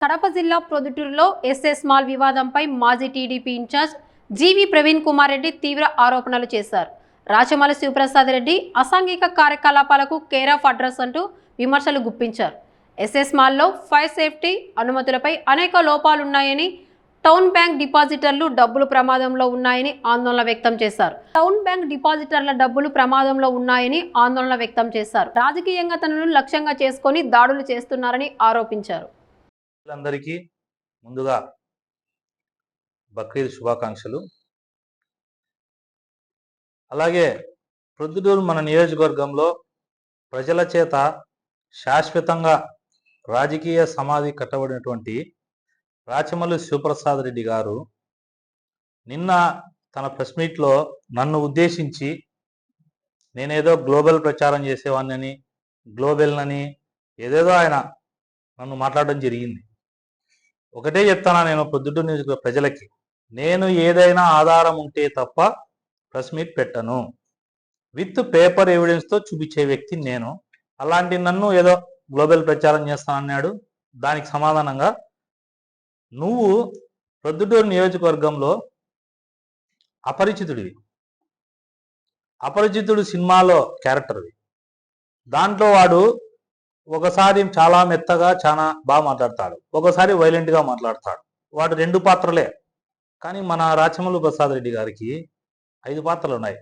కడప జిల్లా ప్రొద్దుటూరులో SS mall వివాదంపై మాజీ టీడీపీ ఇన్ఛార్జ్ జీవి ప్రవీణ్ కుమార్ రెడ్డి తీవ్ర ఆరోపణలు చేశారు. రాచమల్లి శివప్రసాద్ రెడ్డి అసాంఘిక కార్యకలాపాలకు కేర్ ఆఫ్ అడ్రస్ అంటూ విమర్శలు గుప్పించారు. ఎస్ఎస్ మాల్లో ఫైర్ సేఫ్టీ అనుమతులపై అనేక లోపాలున్నాయని, టౌన్ బ్యాంక్ డిపాజిటర్లు డబ్బులు ప్రమాదంలో ఉన్నాయని ఆందోళన వ్యక్తం చేశారు. టౌన్ బ్యాంక్ డిపాజిటర్ల డబ్బులు ప్రమాదంలో ఉన్నాయని ఆందోళన వ్యక్తం చేశారు. రాజకీయంగా తనను లక్ష్యంగా చేసుకొని దాడులు చేస్తున్నారని ఆరోపించారు. అందరికీ ముందుగా బక్రీద్ శుభాకాంక్షలు. అలాగే ప్రొద్దుటూరు మన నియోజకవర్గంలో ప్రజల చేత శాశ్వతంగా రాజకీయ సమాధి కట్టబడినటువంటి రాచమల్లి శివప్రసాద్ రెడ్డి గారు నిన్న తన ప్రెస్ మీట్లో నన్ను ఉద్దేశించి నేనేదో గ్లోబల్ ప్రచారం చేసేవాడిని, గ్లోబల్నని ఏదేదో ఆయన నన్ను మాట్లాడడం జరిగింది. ఒకటే చెప్తానా నేను ప్రొద్దుటూరు నియోజకవర్గ ప్రజలకి, నేను ఏదైనా ఆధారం ఉంటే తప్ప ప్రెస్ మీట్ పెట్టను. విత్ పేపర్ ఎవిడెన్స్తో చూపించే వ్యక్తి నేను. అలాంటి నన్ను ఏదో గ్లోబల్ ప్రచారం చేస్తానన్నాడు. దానికి సమాధానంగా నువ్వు ప్రొద్దుటూరు నియోజకవర్గంలో అపరిచితుడివి, అపరిచితుడు సినిమాలో క్యారెక్టర్వి. దాంట్లో వాడు ఒకసారి చాలా మెత్తగా చాలా బాగా మాట్లాడతాడు, ఒకసారి వైలెంట్గా మాట్లాడతాడు. వాడు 2 పాత్రలే. కానీ మన రాచమల్లి ప్రసాద్ రెడ్డి గారికి 5 పాత్రలు ఉన్నాయి.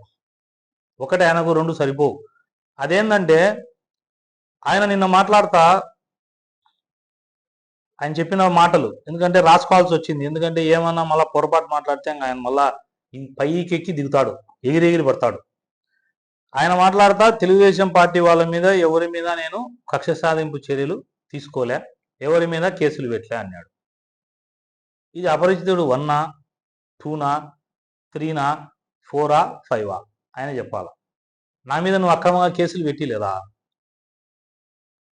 ఒకటి ఆయనకు 2 సరిపోవు. అదేంటంటే ఆయన నిన్న మాట్లాడతా ఆయన చెప్పిన మాటలు ఎందుకంటే రాసుకోవాల్సి వచ్చింది. ఎందుకంటే ఏమన్నా మళ్ళీ పొరపాటు మాట్లాడితే ఆయన మళ్ళా పైకెక్కి దిగుతాడు, ఎగిరి పడతాడు. ఆయన మాట్లాడతా తెలుగుదేశం పార్టీ వాళ్ళ మీద ఎవరి మీద నేను కక్ష సాధింపు చర్యలు తీసుకోలే, ఎవరి మీద కేసులు పెట్టలే అన్నాడు. ఇది అపరిచితుడు 1, 2, 3, 4, 5 ఆయన చెప్పాలా. నా మీద నువ్వు అక్రమంగా కేసులు పెట్టిలేదా?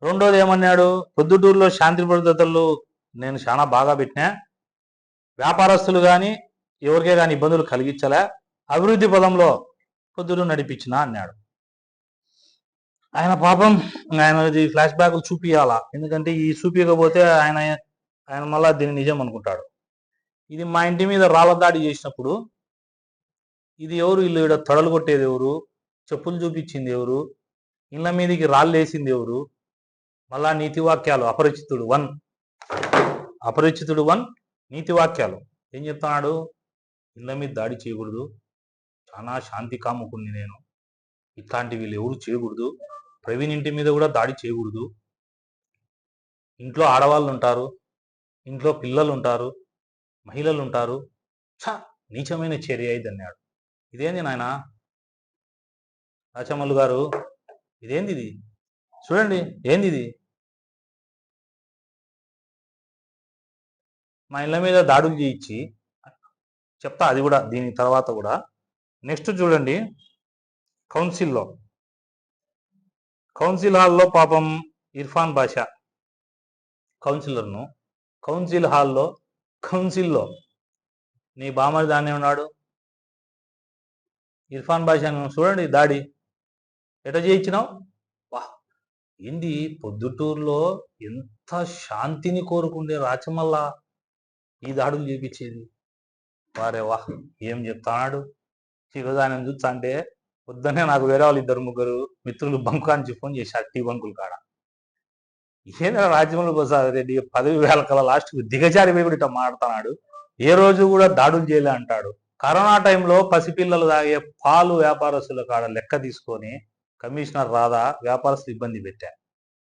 రెండోది ఏమన్నాడు, ప్రొద్దుటూరులో శాంతి భద్రతలు నేను చాలా బాగా పెట్టినా, వ్యాపారస్తులు కానీ ఎవరికే కానీ ఇబ్బందులు కలిగించలే, అభివృద్ధి పదంలో పొద్దుటూరు నడిపించిన అన్నాడు. ఆయన పాపం ఆయన ఫ్లాష్ బ్యాక్ చూపియాలా, ఎందుకంటే ఈ చూపించకపోతే ఆయన మళ్ళా దీన్ని నిజం అనుకుంటాడు. ఇది మా ఇంటి మీద రాళ్ళ దాడి చేసినప్పుడు ఇది ఎవరు, ఇల్లు ఇక్కడ తొడలు కొట్టేది ఎవరు, చెప్పులు చూపించింది ఎవరు, ఇళ్ళ మీదకి రాళ్ళు వేసింది ఎవరు, మళ్ళా నీతి వాక్యాలు అపరిచితుడు 1 నీతి వాక్యాలు ఏం చెప్తున్నాడు, ఇళ్ళ మీద దాడి చేయకూడదు, చాలా శాంతి కాముకుని నేను, ఇట్లాంటి వీళ్ళు ఎవరు చేయకూడదు, ప్రవీణ్ ఇంటి మీద కూడా దాడి చేయకూడదు, ఇంట్లో ఆడవాళ్ళు ఉంటారు, ఇంట్లో పిల్లలు ఉంటారు, మహిళలు ఉంటారు, నీచమైన చర్య ఇది అన్నాడు. ఇదేంది నాయన రాచమల్లు గారు, ఇదేంది ఇది చూడండి, ఏంది ఇది, మా ఇళ్ళ మీద దాడులు చేయించి చెప్తా, అది కూడా దీని తర్వాత కూడా. నెక్స్ట్ చూడండి, కౌన్సిల్ హాల్లో పాపం ఇర్ఫాన్ బాషా కౌన్సిలర్ను కౌన్సిల్లో నీ బామరి దాన్నే ఉన్నాడు. ఇర్ఫాన్ బాషాను చూడండి దాడి ఎట చేయించినావు. ఏంది పొద్దుటూరులో ఎంత శాంతిని కోరుకుండే రాచమల్ల ఈ దాడులు చేపించేది. వారే ఏం చెప్తాడు. ఈరోజు ఆయన చూస్తా అంటే పొద్దున్నే నాకు వేరే వాళ్ళు 2-3 మిత్రులు బంకు ఫోన్ చేశారు, టీ బంకులు కాడ. ఏదైనా రాజమల్లి ప్రసాద్ రెడ్డి పదవి వేల కల లాస్ట్కు దిగజారి వేగుడిట మాట్లాడుతున్నాడు. ఏ రోజు కూడా దాడులు చేయలే అంటాడు. కరోనా టైంలో పసిపిల్లలు తాగే పాలు వ్యాపారస్తుల కాడ లెక్క తీసుకొని కమిషనర్ రాదా వ్యాపారస్తులు ఇబ్బంది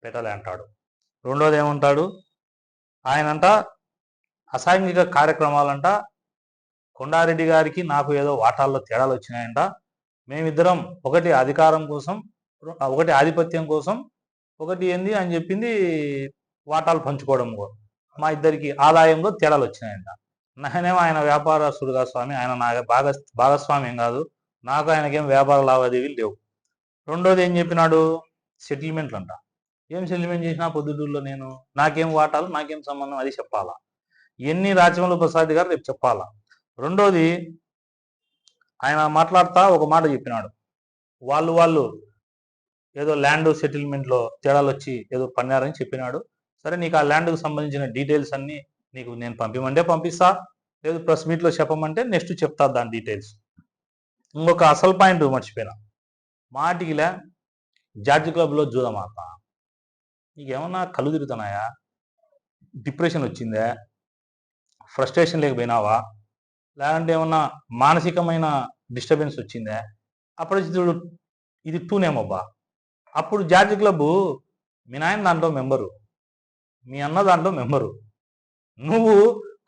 పెట్టలే అంటాడు. రెండోది ఏమంటాడు, ఆయనంట అసాంఘిక కార్యక్రమాలంట కొండారెడ్డి గారికి నాకు ఏదో వాటాల్లో తేడాలు వచ్చినాయంట, మేమిద్దరం ఒకటి అధికారం కోసం, ఒకటి ఆధిపత్యం కోసం, ఒకటి ఏంది అని చెప్పింది వాటాలు పంచుకోవడం, మా ఇద్దరికి ఆదాయంలో తేడాలు వచ్చినాయంట. నాయనేమో ఆయన వ్యాపారస్తుడుగా స్వామి, ఆయన నా భాగస్వామ్యం కాదు, నాకు ఆయనకేం వ్యాపార లావాదేవీలు లేవు. రెండోది ఏం చెప్పినాడు, సెటిల్మెంట్లు అంట. ఏం సెటిల్మెంట్ చేసినా పొద్దుటూరులో నేను, నాకేం వాటాలు, నాకేం సంబంధం, అది చెప్పాలా. ఇవన్నీ రాచమల్లి ప్రసాద్ గారు రేపు చెప్పాలా. రెండోది ఆయన మాట్లాడుతా ఒక మాట చెప్పినాడు, వాళ్ళు ఏదో ల్యాండ్ సెటిల్మెంట్లో తేడాలు వచ్చి ఏదో పన్నారని చెప్పినాడు. సరే, నీకు ఆ ల్యాండ్కు సంబంధించిన డీటెయిల్స్ అన్నీ నీకు నేను పంపిమంటే పంపిస్తా, లేదు ప్రెస్ మీట్లో చెప్పమంటే నెక్స్ట్ చెప్తా దాని డీటెయిల్స్. ఇంకొక అసలు పాయింట్ మర్చిపోయినా, మాటికిలా జార్జ్ క్లబ్లో జూదం ఆడతా. నీకేమన్నా కళ్ళు తిరుగుతున్నాయా? డిప్రెషన్ వచ్చిందా? ఫ్రస్ట్రేషన్ లేకపోయినావా? లేదంటే ఏమన్నా మానసికమైన డిస్టర్బెన్స్ వచ్చిందా? అప్పుడు ఇది టూనేమబ్బా. అప్పుడు జార్జ్ క్లబ్ మీ నాయన దాంట్లో మెంబరు, మీ అన్న దాంట్లో మెంబరు. నువ్వు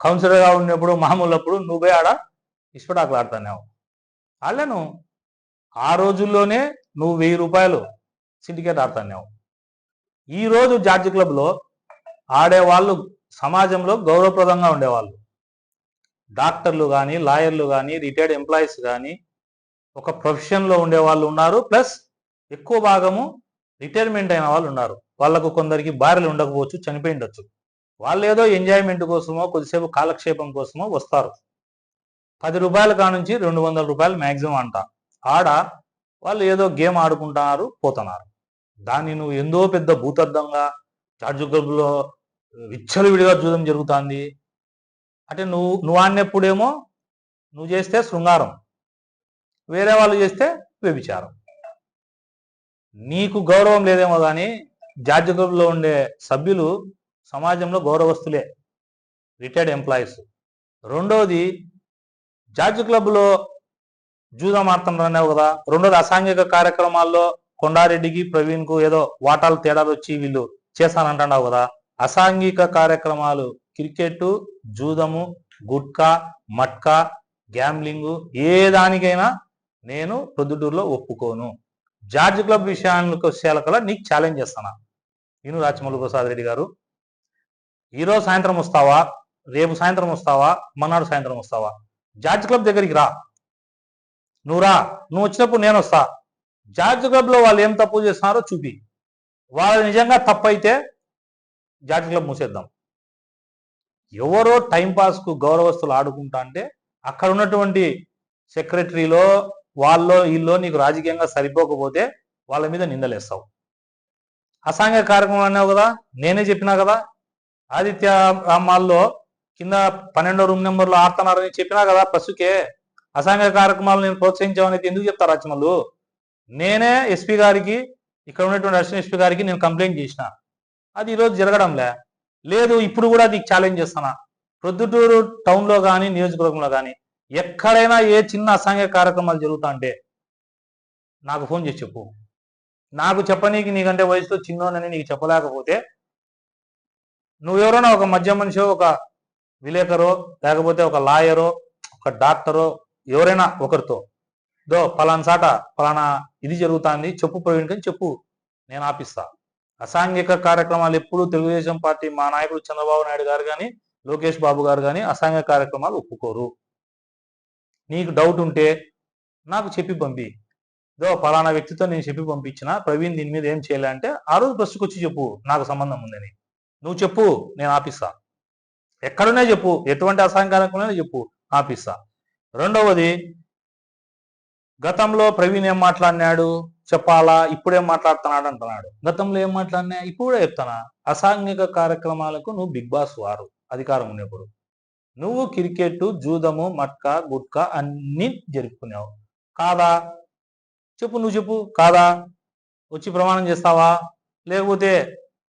కౌన్సిలర్గా ఉన్నప్పుడు మామూలప్పుడు నువ్వే ఆడ ఇష్టపడాకులు ఆడుతున్నావు. ఆడలేను. ఆ రోజుల్లోనే నువ్వు 1000 రూపాయలు సిండికేట్ ఆడుతున్నావు. ఈరోజు జార్జ్ క్లబ్లో ఆడేవాళ్ళు సమాజంలో గౌరవప్రదంగా ఉండేవాళ్ళు. డాక్టర్లు కానీ, లాయర్లు కానీ, రిటైర్డ్ ఎంప్లాయీస్ కానీ, ఒక ప్రొఫెషన్లో ఉండేవాళ్ళు ఉన్నారు. ప్లస్ ఎక్కువ భాగము రిటైర్మెంట్ అయిన వాళ్ళు ఉన్నారు. వాళ్ళకు కొందరికి భార్యలు ఉండకపోవచ్చు, చనిపోయి ఉండొచ్చు. వాళ్ళు ఏదో ఎంజాయ్మెంట్ కోసమో కొద్దిసేపు కాలక్షేపం కోసమో వస్తారు. 10 రూపాయల కానుంచి 200 రూపాయలు మ్యాక్సిమం అంట. ఆడ వాళ్ళు ఏదో గేమ్ ఆడుకుంటున్నారు, పోతున్నారు. దాన్ని నువ్వు ఎంతో పెద్ద భూతద్దంగా జార్జ్ క్లబ్లో విచ్చలవిడిగా జూదం జరుగుతుంది అంటే నువ్వు ఆడినప్పుడేమో నువ్వు చేస్తే శృంగారం, వేరే వాళ్ళు చేస్తే వ్యభిచారం. నీకు గౌరవం లేదేమో కానీ జార్జ్ క్లబ్లో ఉండే సభ్యులు సమాజంలో గౌరవస్తులే, రిటైర్డ్ ఎంప్లాయీస్. రెండోది, జార్జ్ క్లబ్లో జూదం ఆడుతున్నారనేవు కదా. రెండోది, అసాంఘిక కార్యక్రమాల్లో కొండారెడ్డికి ప్రవీణ్కు ఏదో వాటాలు తేడాలు వచ్చి వీళ్ళు చేస్తానంటున్నావు కదా. అసాంఘిక కార్యక్రమాలు క్రికెట్, జూదము, గుట్కా, మట్కా, గ్యాంబ్లింగు ఏ దానికైనా నేను ప్రొద్దుటూరులో ఒప్పుకోను. జార్జ్ క్లబ్ విషయానికి వచ్చేకల్లా నీకు ఛాలెంజ్ చేస్తాను. నేను రాచమల్లు ప్రసాద్ రెడ్డి గారు, ఈరోజు సాయంత్రం వస్తావా, రేపు సాయంత్రం వస్తావా, మన్నాడు సాయంత్రం వస్తావా? జార్జ్ క్లబ్ దగ్గరికి రా. నువ్వు వచ్చినప్పుడు నేను వస్తా. జార్జ్ క్లబ్లో వాళ్ళు ఏం తప్పు చేస్తున్నారో చూపి. వాళ్ళు నిజంగా తప్పు అయితే జార్జ్ క్లబ్ మూసేద్దాం. ఎవరో టైంపాస్కు గౌరవస్తులు ఆడుకుంటా అంటే అక్కడ ఉన్నటువంటి సెక్రటరీలో వాళ్ళలో వీళ్ళో నీకు రాజకీయంగా సరిపోకపోతే వాళ్ళ మీద నిందలేస్తావు. అసాంఘిక కార్యక్రమం అన్నావు కదా, నేనే చెప్పినా కదా. ఆదిత్య మాల్లో కింద 12వ రూమ్ నెంబర్లో ఆడుతున్నారని చెప్పినా కదా ప్రెస్సుకే. అసాంఘిక కార్యక్రమాలు నేను ప్రోత్సహించామని ఎందుకు చెప్తా రాచమల్లు? నేనే ఎస్పీ గారికి, ఇక్కడ ఉన్నటువంటి అసిస్టెంట్ ఎస్పీ గారికి నేను కంప్లైంట్ చేసిన. అది ఈరోజు జరగడంలే. లేదు, ఇప్పుడు కూడా నీకు ఛాలెంజ్ చేస్తున్నా. ప్రొద్దుటూరు టౌన్లో కానీ నియోజకవర్గంలో కానీ ఎక్కడైనా ఏ చిన్న అసాంఘిక కార్యక్రమాలు జరుగుతా అంటే నాకు ఫోన్ చేసి చెప్పు. నాకు చెప్పనీకి నీకంటే వయసులో చిన్నోనని నీకు చెప్పలేకపోతే నువ్వెవరైనా ఒక మధ్య మనిషి, ఒక విలేకరో, లేకపోతే ఒక లాయరో, ఒక డాక్టరో, ఎవరైనా ఒకరితో పలానా సాట పలానా ఇది జరుగుతుంది చెప్పు ప్రవీణ్ అని చెప్పు, నేను ఆపిస్తా. అసాంఘిక కార్యక్రమాలు ఎప్పుడు తెలుగుదేశం పార్టీ మా నాయకుడు చంద్రబాబు నాయుడు గారు కానీ, లోకేష్ బాబు గారు కానీ అసాంఘిక కార్యక్రమాలు ఒప్పుకోరు. నీకు డౌట్ ఉంటే నాకు చెప్పి పంపి. పలానా వ్యక్తితో నేను చెప్పి పంపించిన, ప్రవీణ్ దీని మీద ఏం చేయాలి అంటే ఆ రోజు బస్సుకు వచ్చి చెప్పు, నాకు సంబంధం ఉందని. నువ్వు చెప్పు, నేను ఆపిస్తా. ఎక్కడనే చెప్పు, ఎటువంటి అసాంఘిక కార్యక్రమం చెప్పు, ఆపిస్తా. రెండవది, గతంలో ప్రవీణ్ ఏం మాట్లాడినాడు చెప్పాలా, ఇప్పుడేం మాట్లాడుతున్నాడు అంటున్నాడు. గతంలో ఏం మాట్లాడినా ఇప్పుడు కూడా చెప్తానా. అసాంఘిక కార్యక్రమాలకు నువ్వు బిగ్ బాస్ వారు, అధికారం ఉన్నప్పుడు. నువ్వు క్రికెట్, జూదము, మట్కా, గుట్కా అన్నీ జరుపుకున్నావు కాదా? చెప్పు, నువ్వు చెప్పు. కాదా? వచ్చి ప్రమాణం చేస్తావా? లేకపోతే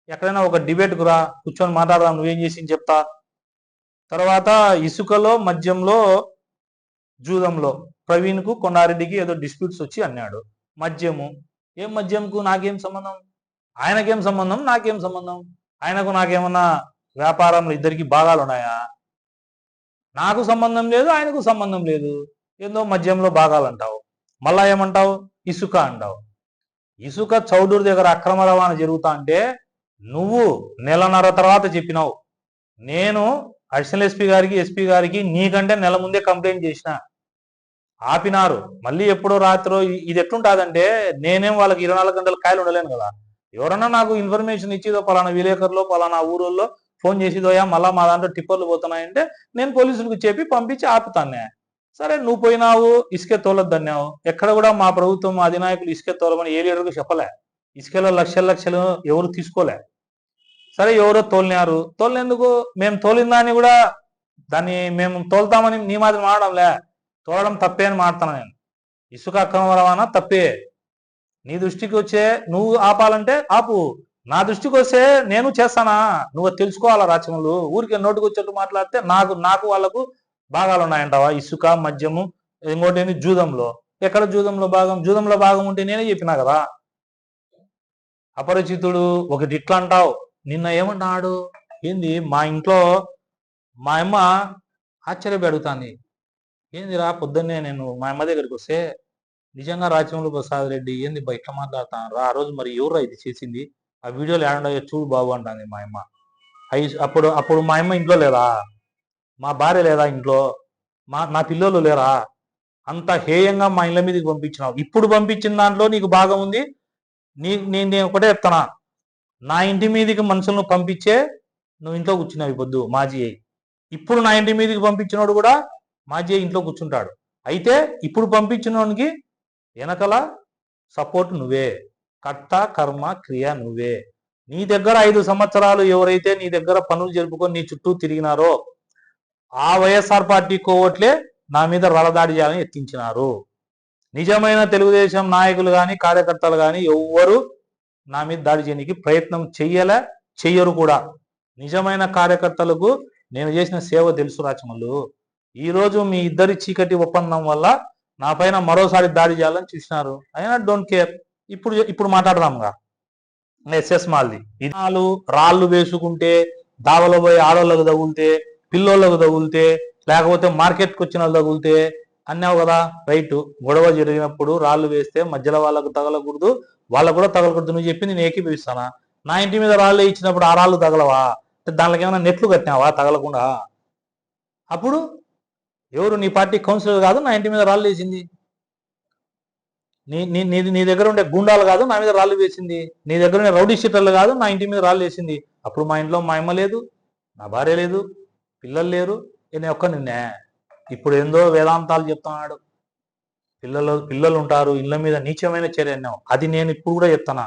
ఎక్కడైనా ఒక డిబేట్కు రా, కూర్చొని మాట్లాడదాం, నువ్వేం చేసి చెప్తా. తర్వాత ఇసుకలో, మద్యంలో, జూదంలో ప్రవీణ్కు, కొండారెడ్డికి ఏదో డిస్ప్యూట్స్ వచ్చి అన్నాడు. మద్యము, ఏం మద్యంకు నాకేం సంబంధం? ఆయనకేం సంబంధం, నాకేం సంబంధం? ఆయనకు నాకేమన్నా వ్యాపారంలో ఇద్దరికి భాగాలు ఉన్నాయా? నాకు సంబంధం లేదు, ఆయనకు సంబంధం లేదు. ఏదో మద్యంలో భాగాలు అంటావు. మళ్ళా ఏమంటావు? ఇసుక అంటావు. ఇసుక చౌడూరు దగ్గర అక్రమ రవాణా జరుగుతా అంటే నువ్వు నెలన్నర తర్వాత చెప్పినావు. నేను అడిషనల్ ఎస్పీ గారికి, ఎస్పీ గారికి నీకంటే నెల ముందే కంప్లైంట్ చేసిన, ఆపినారు. మళ్ళీ ఎప్పుడో రాత్రో. ఇది ఎట్లుంటుందంటే నేనేం వాళ్ళకి 24 గంటల కాయలు ఉండలేను కదా. ఎవరన్నా నాకు ఇన్ఫర్మేషన్ ఇచ్చిదో పలానా విలేకరులో పలానా ఊరోల్లో ఫోన్ చేసిదోయా మళ్ళా మా దాంట్లో టిప్పర్లు పోతున్నాయంటే నేను పోలీసులకు చెప్పి పంపించి ఆపుతానే. సరే, నువ్వు పోయినావు, ఇసుకే తోలొద్దన్నావు. ఎక్కడ కూడా మా ప్రభుత్వం, మా అధినాయకులు ఇసుకే తోలమని ఏ లీడర్కు చెప్పలే. ఇసుకలో లక్షలు ఎవరు తీసుకోలే. సరే ఎవరో తోలినారు, తోలినందుకు మేము తోలిన దాన్ని కూడా దాన్ని మేము తోలుతామని నీ మాత్రం మాడడంలే, తోలడం తప్పే అని మాడుతున్నా నేను. ఇసుక అక్రమ రవాణా తప్పే. నీ దృష్టికి వచ్చే నువ్వు ఆపాలంటే ఆపు, నా దృష్టికి వస్తే నేను చేస్తానా, నువ్వు తెలుసుకోవాలా. రాచములు ఊరికే నోటుకు వచ్చేట్టు మాట్లాడితే నాకు వాళ్ళకు భాగాలు ఉన్నాయంటావా? ఇసుక, మద్యము, ఇంకోటి జూదంలో. ఎక్కడ జూదంలో భాగం ఉంటే నేనే చెప్పినా కదా. అపరిచితుడు ఒకటి ఇట్లా అంటావు, నిన్న ఏమంటాడు, ఏంది మా ఇంట్లో మా అమ్మ ఆశ్చర్యపెడుతుంది, ఏందిరా పొద్దున్నే నేను మా అమ్మ దగ్గరికి వస్తే నిజంగా రాచమల్లు ప్రసాద్ రెడ్డి ఏంది బయట మాట్లాడుతాను రా, ఆ రోజు మరి ఎవరు ఇది చేసింది, ఆ వీడియోలు ఏడండో చూడు బాబు అంటుంది మా అమ్మ. అప్పుడు మా అమ్మ ఇంట్లో లేదా, మా భార్య లేదా ఇంట్లో, నా పిల్లలు లేరా, అంత హేయంగా మా ఇళ్ళ మీదకి పంపించినావు. ఇప్పుడు పంపించిన దాంట్లో నీకు భాగం ఉంది. నేను ఒకటే చెప్తానా, నా ఇంటి మీదకి మనుషులను పంపించే నువ్వు ఇంట్లో కూర్చున్నావు పొద్దు మాజీ అయ్యి. ఇప్పుడు నా ఇంటి మీదకి పంపించినోడు కూడా మాజీ ఇంట్లో కూర్చుంటాడు. అయితే ఇప్పుడు పంపించినోనికి వెనకల సపోర్ట్ నువ్వే, కర్త కర్మ క్రియ నువ్వే. నీ దగ్గర 5 సంవత్సరాలు ఎవరైతే నీ దగ్గర పనులు జరుపుకొని నీ చుట్టూ తిరిగినారో ఆ వైఎస్ఆర్ పార్టీ కోవట్లే నా మీద రలదాడి చేయాలని ఎత్తించినారు. నిజమైన తెలుగుదేశం నాయకులు కానీ కార్యకర్తలు కానీ ఎవ్వరు నా మీద దాడి చేయడానికి ప్రయత్నం చెయ్యరు కూడా. నిజమైన కార్యకర్తలకు నేను చేసిన సేవ తెలుసు రాచమల్లు. ఈరోజు మీ ఇద్దరి చీకటి ఒప్పందం వల్ల నా పైన మరోసారి దాడి చేయాలని చూసినారు. అయినా డోంట్ కేర్. ఇప్పుడు మాట్లాడదాంగా ఎస్ఎస్ మాల్ది. ఇనాలు రాళ్ళు వేసుకుంటే దావలో పోయి ఆడోళ్ళకు తగులితే, పిల్లోళ్ళకు తగులితే, లేకపోతే మార్కెట్కి వచ్చిన వాళ్ళు తగులితే అన్నావు కదా, రైట్. గొడవ జరిగినప్పుడు రాళ్ళు వేస్తే మధ్యలో వాళ్ళకు తగలకూడదు, వాళ్ళకు కూడా తగలకూడదు నువ్వు చెప్పి నేను ఏకీభవిస్తానా? నా ఇంటి మీద రాళ్ళు ఇచ్చినప్పుడు ఆ రాళ్ళు తగలవా? దానికి ఏమైనా నెట్లు కట్టినావా తగలకుండా? అప్పుడు ఎవరు నీ పార్టీ కౌన్సిలర్ కాదు నా ఇంటి మీద రాళ్ళు వేసింది, నీ దగ్గర ఉండే గుండాలు కాదు నా మీద రాళ్ళు వేసింది, నీ దగ్గర ఉండే రౌడీ షీటర్లు కాదు నా ఇంటి మీద రాళ్ళు వేసింది. అప్పుడు మా ఇంట్లో మా అమ్మ లేదు, నా భార్య లేదు, పిల్లలు లేరు, నేను ఒక్క నిన్నే. ఇప్పుడు ఏందో వేదాంతాలు చెప్తున్నాడు, పిల్లలు ఉంటారు, ఇళ్ళ మీద నీచమైన చర్య అన్నావు. అది నేను ఇప్పుడు కూడా చెప్తానా.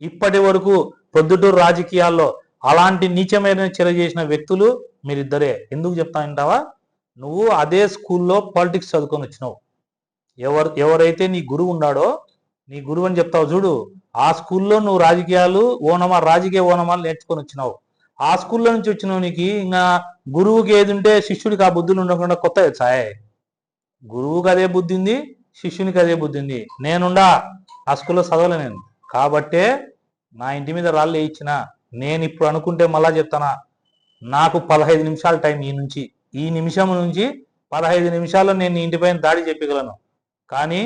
ఇప్పటి వరకు పొద్దుటూరు రాజకీయాల్లో అలాంటి నీచమైన చర్య చేసిన వ్యక్తులు మీరిద్దరే. ఎందుకు చెప్తానంటావా? నువ్వు అదే స్కూల్లో పాలిటిక్స్ చదువుకొని వచ్చినావు. ఎవరైతే నీ గురువు ఉన్నాడో, నీ గురువు అని చెప్తావు చూడు, ఆ స్కూల్లో నువ్వు రాజకీయ ఓనమాలు నేర్చుకొని వచ్చినావు. ఆ స్కూల్లో నుంచి వచ్చినావు. నీకు ఇంకా గురువుకి ఏది ఉంటే శిష్యుడికి ఆ బుద్ధులు ఉండకుండా కొత్త చాయ్. గురువుకి అదే బుద్ధి ఉంది, శిష్యునికి అదే బుద్ధి ఉంది. నేనుండా ఆ స్కూల్లో చదవలే నేను, కాబట్టే నా ఇంటి మీద రాళ్ళు వేయించిన. నేను ఇప్పుడు అనుకుంటే మళ్ళా చెప్తానా, నాకు 15 నిమిషాల టైం ఈ నిమిషం నుంచి 15 నిమిషాల్లో నేను నీ ఇంటిపైన దాడి చెప్పగలను. కానీ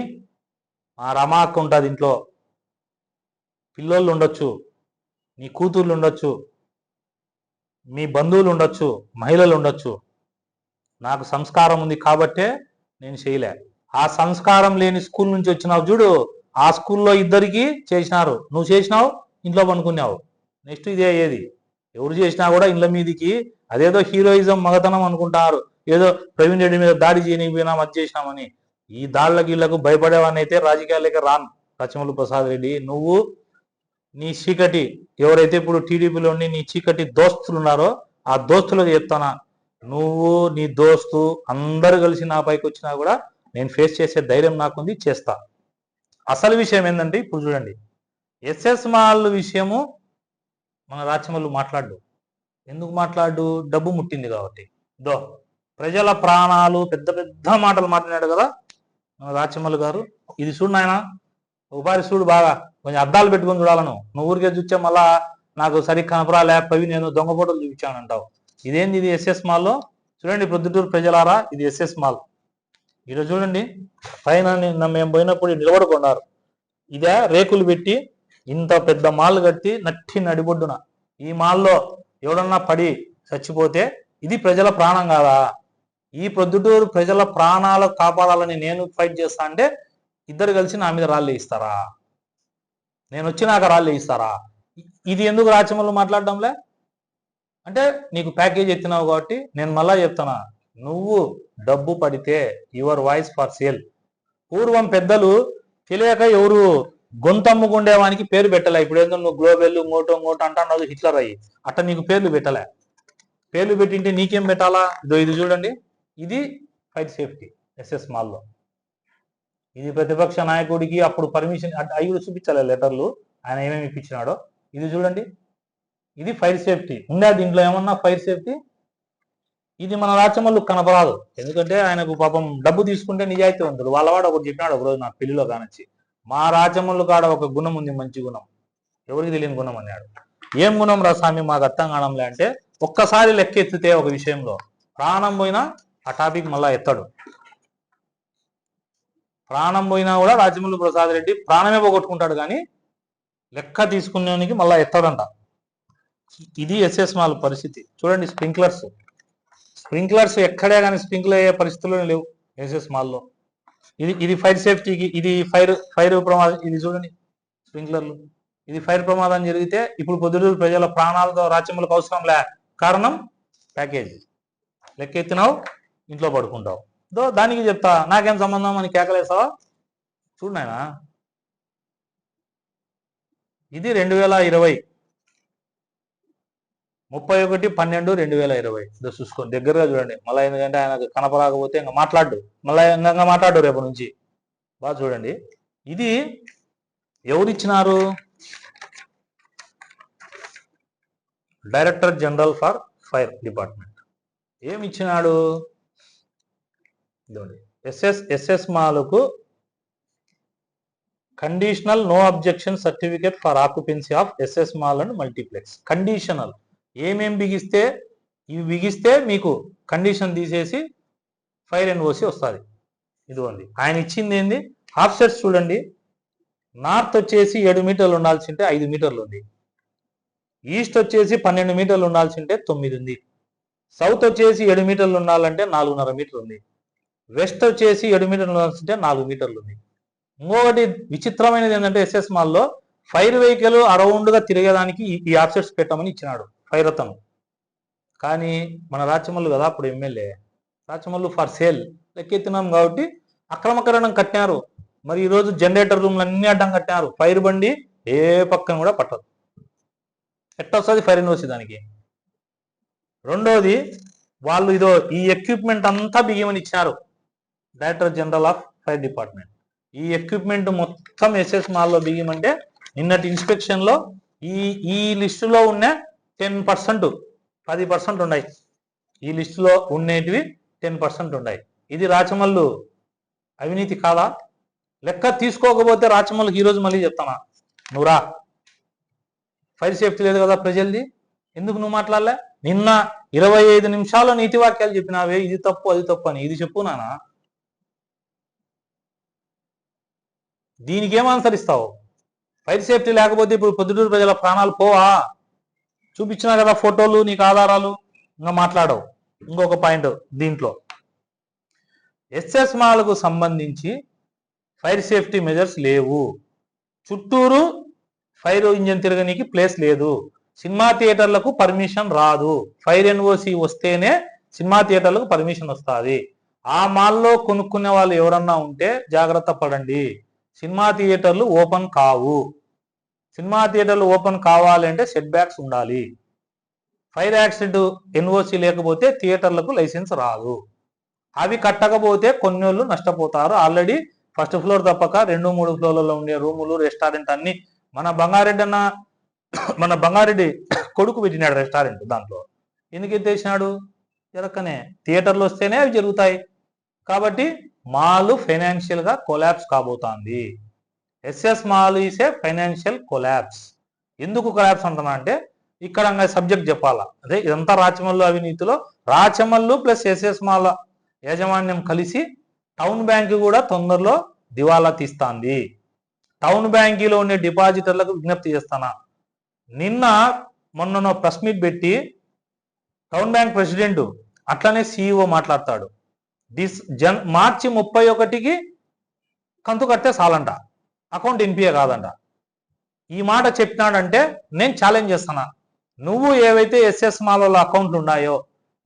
మా రమా అక్క ఉంటుంది ఇంట్లో, పిల్లోళ్ళు ఉండొచ్చు, నీ కూతుర్లు ఉండొచ్చు, మీ బంధువులు ఉండొచ్చు, మహిళలు ఉండొచ్చు. నాకు సంస్కారం ఉంది కాబట్టే నేను చేయలే. ఆ సంస్కారం లేని స్కూల్ నుంచి వచ్చినావు చూడు, ఆ స్కూల్లో ఇద్దరికి చేసినారు, నువ్వు చేసినావు, ఇంట్లో పనుకున్నావు. నెక్స్ట్ ఇదే అయ్యేది. ఎవరు చేసినా కూడా ఇళ్ళ మీదికి అదేదో హీరోయిజం మగతనం అనుకుంటారు, ఏదో ప్రవీణ్ రెడ్డి మీద దాడి చేయనిపోయినా అది చేసినామని. ఈ దాళ్లకు ఇళ్లకు భయపడేవాడిని అయితే రాజకీయాలకి రాను రాచమల్లు ప్రసాద్ రెడ్డి. నువ్వు నీ చీకటి ఎవరైతే ఇప్పుడు టీడీపీలో ఉండి నీ చీకటి దోస్తులు ఉన్నారో ఆ దోస్తులకు చెప్తానా, నువ్వు నీ దోస్తు అందరు కలిసి నా పైకి వచ్చినా కూడా నేను ఫేస్ చేసే ధైర్యం నాకుంది, చేస్తా. అసలు విషయం ఏంటంటే ఇప్పుడు చూడండి, ఎస్ఎస్ మాల్ విషయము మన రాచమల్లు మాట్లాడు. ఎందుకు మాట్లాడు? డబ్బు ముట్టింది కాబట్టి. ప్రజల ప్రాణాలు, పెద్ద పెద్ద మాటలు మాట్లాడాడు కదా మన రాచమల్లు గారు. ఇది చూడు నాయన, ఉపాధి చూడు, బాగా కొంచెం అద్దాలు పెట్టుకొని చూడాలను. నువ్వు ఊరికే చూచే మళ్ళా నాకు సరిగ్గా కనపరాలే, పవి నేను దొంగ ఫోటోలు చూపించానంటావు. ఇదేంది? ఇది ఎస్ఎస్ మాల్లో. చూడండి ప్రొద్దుటూరు ప్రజలారా, ఇది ఎస్ఎస్ మాల్. ఈరోజు చూడండి పైన మేము పోయినప్పుడు నిలబడుకున్నారు. ఇదే రేకులు పెట్టి ఇంత పెద్ద మాల్ కట్టి నడిబొడ్డున ఈ మాల్లో ఎవడన్నా పడి చచ్చిపోతే ఇది ప్రజల ప్రాణం కాదా? ఈ ప్రొద్దుటూరు ప్రజల ప్రాణాలు కాపాడాలని నేను ఫైట్ చేస్తా అంటే ఇద్దరు కలిసి నా మీద రాళ్ళు వేయిస్తారా? నేను వచ్చినాక రాళ్ళు వేయిస్తారా? ఇది ఎందుకు రాచమల్లు మాట్లాడడంలే అంటే నీకు ప్యాకేజ్ ఎత్తినావు కాబట్టి నేను మళ్ళా చెప్తానా, నువ్వు డబ్బు పడితే యువర్ వాయిస్ ఫర్ సేల్. పూర్వం పెద్దలు తెలియక ఎవరు గొంతమ్ముకుండేవానికి పేరు పెట్టలే. ఇప్పుడు ఏందో నువ్వు గ్లోబెల్ మోటో అంటున్నావు హిట్లర్ అయ్యి, అట్ట నీకు పేర్లు పెట్టలే. పేర్లు పెట్టింటే నీకేం పెట్టాలా? ఇది చూడండి, ఇది ఫైర్ సేఫ్టీ ఎస్ఎస్ మాల్లో. ఇది ప్రతిపక్ష నాయకుడికి అప్పుడు పర్మిషన్ అవి కూడా చూపించాలి లెటర్లు, ఆయన ఏమేమి ఇప్పించినాడో. ఇది చూడండి, ఇది ఫైర్ సేఫ్టీ ఉందా దీంట్లో ఏమన్నా ఫైర్ సేఫ్టీ? ఇది మన రాచమల్లు కనపరాదు, ఎందుకంటే ఆయనకు పాపం డబ్బు తీసుకుంటే నిజాయితీ ఉంటాడు. వాళ్ళవాడు ఒకటి చెప్పినాడు ఒకరోజు నా పెళ్లిలో కానొచ్చి, మా రాచమల్లు కాడ ఒక గుణం ఉంది, మంచి గుణం, ఎవరికి తెలియని గుణం అన్నాడు. ఏం గుణం రా స్వామి మాకు అర్థం కావడంలే అంటే, ఒక్కసారి లెక్కెత్తితే ఒక విషయంలో ప్రాణం పోయినా ఆ టాపిక్ మళ్ళా ఎత్తాడు. ప్రాణం పోయినా కూడా రాజమల్లు ప్రసాద్ రెడ్డి ప్రాణమే పోగొట్టుకుంటాడు, కానీ లెక్క తీసుకునేవానికి మళ్ళా ఎత్తాడంట. ఇది ఎస్ఎస్ మాల్ పరిస్థితి చూడండి. స్ప్రింక్లర్స్ ఎక్కడే కానీ స్ప్రింక్లర్ అయ్యే పరిస్థితుల్లో లేవు ఎస్ఎస్ మాల్లో. ఇది ఫైర్ సేఫ్టీకి, ఇది ఫైర్ ప్రమాదం. ఇది చూడండి స్ప్రింక్లర్లు, ఇది ఫైర్ ప్రమాదం జరిగితే ఇప్పుడు పొద్దుటూరు ప్రజల ప్రాణాలతో రాచమల్లుకు అవసరం లే, కారణం ప్యాకేజీ. లెక్కెత్తినావు ఇంట్లో పడుకుంటావు, దానికి చెప్తా నాకేం సంబంధం అని కేకలేసావా? చూడు నాయనా, ఇది 2020 31/12/2020. ఇదో చూసుకోండి, దగ్గరగా చూడండి. మళ్ళీ ఎందుకంటే ఆయనకు కనపరాకపోతే ఇంకా మాట్లాడు రేపు నుంచి. బాగా చూడండి, ఇది ఎవరిచ్చినారు? Director general for fire department ఏమి ఇచ్చినాడు? ఎస్ఎస్ మాలకు conditional no objection certificate for occupancy of SS mall and multiplex. Conditional ఏమేం బిగిస్తే, ఇవి బిగిస్తే మీకు కండిషన్ తీసేసి ఫైర్ ఎన్ఓసి వస్తుంది. ఇదిగోండి ఆయన ఇచ్చింది ఏంది? ఆఫ్సెట్స్ చూడండి, నార్త్ వచ్చేసి 7 మీటర్లు ఉండాల్సి ఉంటే 5 మీటర్లు ఉంది, ఈస్ట్ వచ్చేసి 12 మీటర్లు ఉండాల్సి ఉంటే 9 ఉంది, సౌత్ వచ్చేసి 7 మీటర్లు ఉండాలంటే 4.5 మీటర్లు ఉంది, వెస్ట్ వచ్చేసి 7 మీటర్లు ఉండాల్సి ఉంటే 4 మీటర్లు ఉంది. ఇంకొకటి విచిత్రమైనది ఏంటంటే ఎస్ఎస్ మాల్లో ఫైర్ వెహికల్ అరౌండ్గా తిరిగేదానికి ఈ ఆఫ్సెట్స్ పెట్టమని ఇచ్చినాడు ఫైర్ అతను. కానీ మన రాచమల్లు కదా అప్పుడు ఎమ్మెల్యే, రాచమల్లు ఫర్ సేల్ లెక్కెత్తినాం కాబట్టి అక్రమకరణం కట్టినారు. మరి ఈరోజు జనరేటర్ రూమ్లు అన్ని అడ్డం కట్టినారు, ఫైర్ బండి ఏ పక్కన కూడా పట్టదు. ఎట్టొస్తుంది ఫైర్ ఎన్ఓసి దానికి? రెండోది, వాళ్ళు ఈ ఎక్విప్మెంట్ అంతా బిగిమని ఇచ్చినారు director general of fire department. ఈ ఎక్విప్మెంట్ మొత్తం ఎస్ఎస్ మాల్లో బిగిమంటే నిన్నటి ఇన్స్పెక్షన్ లో ఈ లిస్టులో ఉన్న 10% ఉన్నాయి. ఈ లిస్టులో ఉండేటివి 10% ఉన్నాయి. ఇది రాచమల్లు అవినీతి కాదా? లెక్క తీసుకోకపోతే రాచమల్లుకి ఈరోజు మళ్ళీ చెప్తానా, నువ్వు రా, ఫైర్ సేఫ్టీ లేదు కదా ప్రజలది, ఎందుకు నువ్వు మాట్లాడలే? నిన్న 25 నిమిషాల్లో నీతి వాక్యాలు చెప్పినావే, ఇది తప్పు అది తప్పు అని. ఇది చెప్పు నానా, దీనికి ఏం ఆన్సర్ ఇస్తావు? ఫైర్ సేఫ్టీ లేకపోతే ఇప్పుడు పొద్దుటూరు ప్రజల ప్రాణాలు పోవా? చూపించినా కదా ఫోటోలు, నీకు ఆధారాలు, ఇంకా మాట్లాడవు. ఇంకొక పాయింట్ దీంట్లో, ఎస్ఎస్ మాల్కు సంబంధించి ఫైర్ సేఫ్టీ మెజర్స్ లేవు, చుట్టూరు ఫైర్ ఇంజన్ తిరగనీకి ప్లేస్ లేదు, సినిమా థియేటర్లకు పర్మిషన్ రాదు, ఫైర్ ఎన్ఓసి వస్తేనే సినిమా థియేటర్లకు పర్మిషన్ వస్తుంది. ఆ మాల్లో కొనుక్కునే వాళ్ళు ఎవరన్నా ఉంటే జాగ్రత్త పడండి, సినిమా థియేటర్లు ఓపెన్ కావు. సినిమా థియేటర్లు ఓపెన్ కావాలంటే సెట్ బ్యాక్స్ ఉండాలి. ఫైర్ యాక్సిడెంట్ ఎన్ఓసి లేకపోతే థియేటర్లకు లైసెన్స్ రాదు. అవి కట్టకపోతే కొన్నేళ్ళు నష్టపోతారు. ఆల్రెడీ ఫస్ట్ ఫ్లోర్ తప్పక 2-3 ఫ్లోర్లలో ఉండే రూములు, రెస్టారెంట్ అన్ని మన బంగారెడ్డి కొడుకు పెట్టినాడు రెస్టారెంట్. దాంట్లో ఎందుకు ఎత్తేసినాడు? జరగకనే థియేటర్లు వస్తేనే అవి జరుగుతాయి. కాబట్టి మాల్ ఫైనాన్షియల్ గా కొలాప్స్ కాబోతోంది. SS mall is a financial collapse. ఎందుకు కొలాప్స్ అంటున్నా అంటే, ఇక్కడ సబ్జెక్ట్ చెప్పాలా, అదే ఇదంతా రాచమల్లు అవినీతిలో రాచమల్లు ప్లస్ ఎస్ఎస్ మాల్ యాజమాన్యం కలిసి టౌన్ బ్యాంకు కూడా తొందరలో దివాలా తీస్తాంది. టౌన్ బ్యాంకులో ఉండే డిపాజిటర్లకు విజ్ఞప్తి చేస్తానా, మొన్న ప్రెస్ మీట్ పెట్టి టౌన్ బ్యాంక్ ప్రెసిడెంట్ అట్లనే సిఇఓ మాట్లాడతాడు, మార్చి 31కి కంతు కడితే చాలంట, అకౌంట్ ఎన్పిఏ కాదంట. ఈ మాట చెప్పినాడంటే నేను ఛాలెంజ్ చేస్తున్నా, నువ్వు ఏవైతే ఎస్ఎస్ మాల్ వాళ్ళ అకౌంట్లు ఉన్నాయో,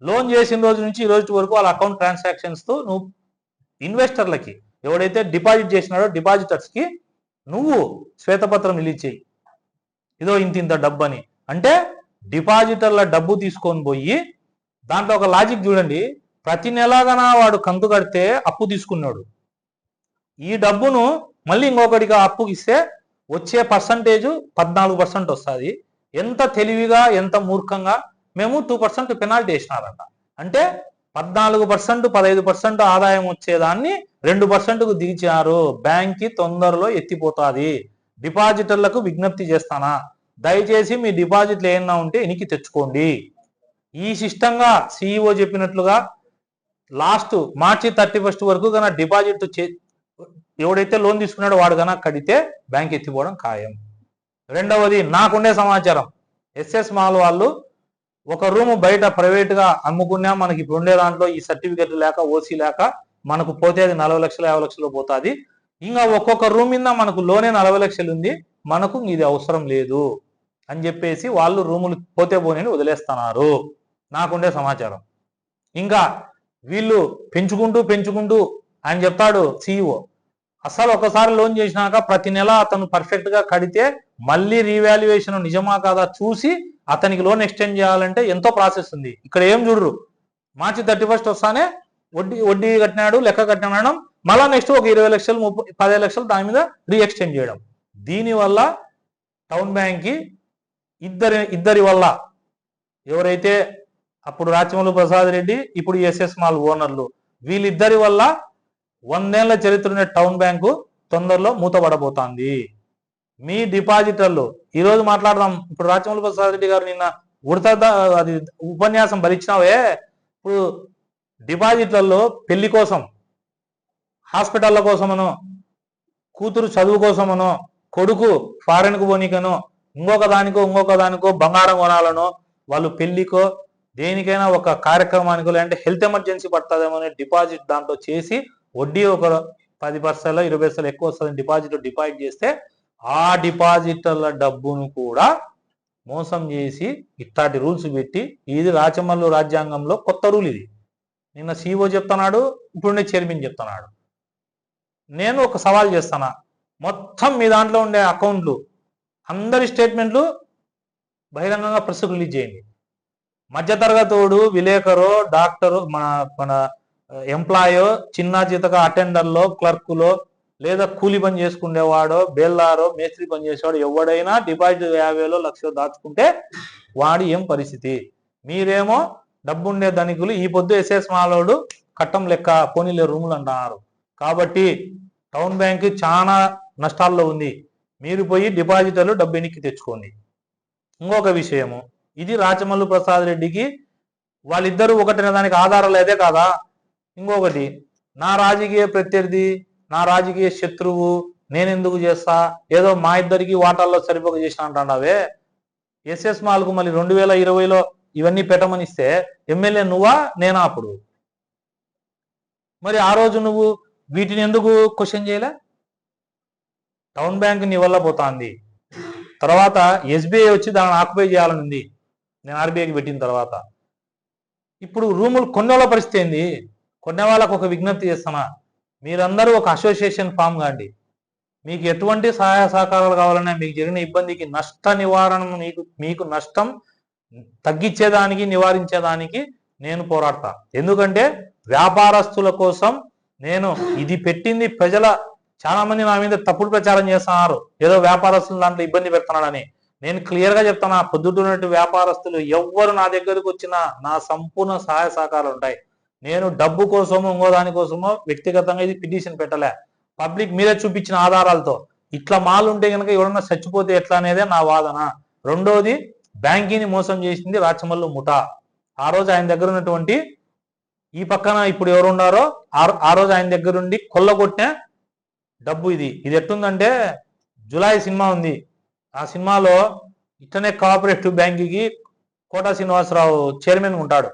లోన్ చేసిన రోజు నుంచి ఈ రోజు వరకు వాళ్ళ అకౌంట్ ట్రాన్సాక్షన్స్ తో నువ్వు ఇన్వెస్టర్లకి ఎవడైతే డిపాజిట్ చేసినాడో డిపాజిటర్స్ కి నువ్వు శ్వేతపత్రం రిలీజ్ చేయి, ఇదో ఇంత డబ్బు అని. అంటే డిపాజిటర్ల డబ్బు తీసుకొని పోయి దాంట్లో ఒక లాజిక్ చూడండి, ప్రతి నెలగాన వాడు కంతు కడితే అప్పు తీసుకున్నాడు, ఈ డబ్బును మళ్ళీ ఇంకొకటిగా అప్పుకి ఇస్తే వచ్చే పర్సంటేజ్ 14% వస్తుంది. ఎంత తెలివిగా ఎంత మూర్ఖంగా మేము 2% పెనాల్టీ వేసినారంట. అంటే 14% 15% ఆదాయం వచ్చేదాన్ని 2%కు దిగిచారు. బ్యాంక్కి తొందరలో ఎత్తిపోతుంది. డిపాజిటర్లకు విజ్ఞప్తి చేస్తానా, దయచేసి మీ డిపాజిట్లు ఏమన్నా ఉంటే ఎనికి తెచ్చుకోండి. ఈ సిస్టంగా సిఇఓ చెప్పినట్లుగా లాస్ట్ మార్చి 31 వరకు కన్నా డిపాజిట్ ఎవడైతే లోన్ తీసుకున్నాడో వాడు కన్నా కడితే బ్యాంక్ ఎత్తిపోవడం ఖాయం. రెండవది, నాకుండే సమాచారం, ఎస్ఎస్ మాల్ వాళ్ళు ఒక రూమ్ బయట ప్రైవేట్గా అమ్ముకున్నా మనకి ఇప్పుడు ఉండే దాంట్లో ఈ సర్టిఫికెట్ లేక ఓసీ లేక మనకు పోతే అది 40 లక్షలు 50 లక్షలు పోతుంది. ఇంకా ఒక్కొక్క రూమ్ మీద మనకు లోనే 40 లక్షలు ఉంది, మనకు ఇది అవసరం లేదు అని చెప్పేసి వాళ్ళు రూములు పోతే పోనీ వదిలేస్తున్నారు. నాకుండే సమాచారం. ఇంకా వీళ్ళు పెంచుకుంటూ అని చెప్తాడు సిఇఓ. అసలు ఒకసారి లోన్ చేసినాక ప్రతి నెల అతను పర్ఫెక్ట్ గా కడితే మళ్ళీ రీవాల్యుయేషన్ నిజమా కాదా చూసి అతనికి లోన్ ఎక్స్టెండ్ చేయాలంటే ఎంతో ప్రాసెస్ ఉంది. ఇక్కడ ఏం చూడరు, మార్చి 31 వస్తానే వడ్డీ కట్టినాడు, లెక్క కట్టినాడు, మళ్ళా నెక్స్ట్ ఒక 20 లక్షలు 15 లక్షలు దాని మీద రీ ఎక్స్టెండ్ చేయడం. దీనివల్ల టౌన్ బ్యాంక్ కి ఇద్దరి వల్ల, ఎవరైతే అప్పుడు రాచమల్లు ప్రసాద్ రెడ్డి ఇప్పుడు ఎస్ఎస్ మాల్ ఓనర్లు, వీళ్ళిద్దరి వల్ల 100 ఏళ్ల చరిత్ర ఉన్న టౌన్ బ్యాంకు తొందరలో మూతపడబోతోంది. మీ డిపాజిటర్లు ఈరోజు మాట్లాడదాం. ఇప్పుడు రాచమల్లు ప్రసాద్ రెడ్డి గారు నిన్న అది ఉపన్యాసం భరించినావే, ఇప్పుడు డిపాజిట్లలో పెళ్లి కోసం, హాస్పిటల్ల కోసమనో, కూతురు చదువు కోసమనో, కొడుకు ఫారెన్కు పోనీకనో, ఇంకొక దానికో బంగారం కొనాలనో, వాళ్ళు పెళ్లికో దేనికైనా ఒక కార్యక్రమానికో లేదంటే హెల్త్ ఎమర్జెన్సీ పడుతుందేమో అనే డిపాజిట్ దాంట్లో చేసి వడ్డీ ఒక 10% 20% ఎక్కువ వస్తుంది డిపాజిట్ చేస్తే ఆ డిపాజిటర్ల డబ్బును కూడా మోసం చేసి ఇట్లాంటి రూల్స్ పెట్టి, ఇది రాచమల్లు రాజ్యాంగంలో కొత్త రూల్. ఇది నిన్న సిఇఓ చెప్తున్నాడు, ఇప్పుడుండే చైర్మన్ చెప్తున్నాడు. నేను ఒక సవాల్ చేస్తానా, మొత్తం మీ దాంట్లో ఉండే అకౌంట్లు అందరి స్టేట్మెంట్లు బహిరంగంగా ప్రెస్కు రిలీజ్ చేయండి. మధ్యతరగతోడు, విలేకరో, డాక్టరు, మన ఎంప్లాయో, చిన్న చితక అటెండర్లో, క్లర్కులో, లేదా కూలి పని చేసుకునేవాడో, బేల్దారో, మేస్త్రి పని చేసేవాడు ఎవడైనా డిపాజిట్ 50,000 1,00,000 దాచుకుంటే వాడి ఏం పరిస్థితి? మీరేమో డబ్బుండే ధనికులు, ఈ పొద్దు ఎస్ఎస్ మాలోడు కట్టం లెక్క పోనీలే రూములు అంటున్నారు. కాబట్టి టౌన్ బ్యాంక్ చాలా నష్టాల్లో ఉంది. మీరు పోయి డిపాజిటర్లు డబ్బు ఎనికి తెచ్చుకోండి. ఇంకొక విషయము, ఇది రాచమల్లు ప్రసాద్ రెడ్డికి వాళ్ళిద్దరూ ఒకటిన దానికి ఆధారం లేదే కాదా. ఇంకొకటి, నా రాజకీయ ప్రత్యర్థి, నా రాజకీయ శత్రువు, నేనెందుకు చేస్తా, ఏదో మా ఇద్దరికి వాటాల్లో సరిపోక చేసిన అంటావే. ఎస్ఎస్ మాల్కు మళ్ళీ 2020లో ఇవన్నీ పెట్టమని ఇస్తే ఎమ్మెల్యే నువ్వా నేనా? అప్పుడు మరి ఆ రోజు నువ్వు వీటిని ఎందుకు క్వశ్చన్ చేయలే? టౌన్ బ్యాంక్ నీ వల్ల పోతాంది. తర్వాత ఎస్బీఐ వచ్చి దాన్ని ఆక్యుపై చేయాలని ఉంది నేను ఆర్బీఐకి పెట్టిన తర్వాత. ఇప్పుడు రూములు కొన్నేళ్ళ పరిస్థితి ఏంది? కొనే వాళ్ళకు ఒక విజ్ఞప్తి చేస్తున్నా, మీరందరూ ఒక అసోసియేషన్ ఫామ్ కాండి. మీకు ఎటువంటి సహాయ సహకారాలు కావాలన్నా, మీకు జరిగిన ఇబ్బందికి నష్ట నివారణ, మీకు నష్టం తగ్గించేదానికి, నివారించేదానికి నేను పోరాడతా. ఎందుకంటే వ్యాపారస్తుల కోసం నేను ఇది పెట్టింది. ప్రజల చాలా మంది నా మీద తప్పుడు ప్రచారం చేస్తున్నారు, ఏదో వ్యాపారస్తులు దాంట్లో ఇబ్బంది పెడుతున్నాడని. నేను క్లియర్గా చెప్తున్నా, పొద్దున్నట్టు వ్యాపారస్తులు ఎవ్వరు నా దగ్గరకు వచ్చినా నా సంపూర్ణ సహాయ సహకారాలు ఉంటాయి. నేను డబ్బు కోసమో ఇంకో దానికోసమో వ్యక్తిగతంగా ఇది పిటిషన్ పెట్టలే. పబ్లిక్ మీరే చూపించిన ఆధారాలతో ఇట్లా మాల్ ఉంటే కనుక ఎవరన్నా చచ్చిపోతే ఎట్లా అనేదే నా వాదన. రెండోది, బ్యాంకీని మోసం చేసింది రాచమల్లు ముఠా. ఆ రోజు ఆయన దగ్గర ఉన్నటువంటి, ఈ పక్కన ఇప్పుడు ఎవరు ఉన్నారో ఆ రోజు ఆయన దగ్గర ఉండి కొల్లగొట్టిన డబ్బు ఇది. ఇది ఎట్టుందంటే, జులై సినిమా ఉంది, ఆ సినిమాలో ఇట్లనే కోఆపరేటివ్ బ్యాంకుకి కోటా శ్రీనివాసరావు చైర్మన్ ఉంటాడు.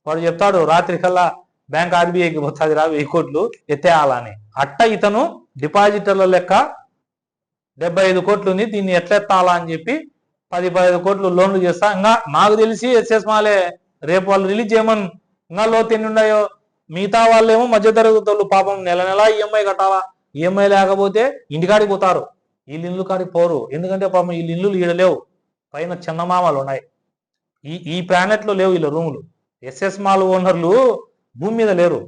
వాడు చెప్తాడు, రాత్రి కల్లా బ్యాంక్ ఆర్బీఐకి పోతుంది రా 1000 కోట్లు ఎత్తేయాలని. అట్ట ఇతను డిపాజిటర్ల లెక్క 75 కోట్లు ఉంది, దీన్ని ఎట్లా ఎత్తాలా అని చెప్పి 10-15 కోట్లు లోన్లు చేస్తా. ఇంకా నాకు తెలిసి ఎస్ఎస్ మాలే రేపు వాళ్ళు రిలీజ్ చేయమని ఇంకా లోతు ఎన్ని ఉన్నాయో. మిగతా వాళ్ళేమో మధ్యతరగతులు పాపం నెల నెలా ఈఎంఐ కట్టాలా, ఈఎంఐ లేకపోతే ఇంటికాడికి పోతారు. వీళ్ళ ఇల్లు కాడికి పోరు. ఎందుకంటే పాపం వీళ్ళ ఇల్లు ఈడ లేవు, పైన చందమామలు ఉన్నాయి. ఈ ప్లానెట్లో లేవు వీళ్ళ రూములు. ఎస్ఎస్ మాల్ ఓనర్లు భూమి మీద లేరు,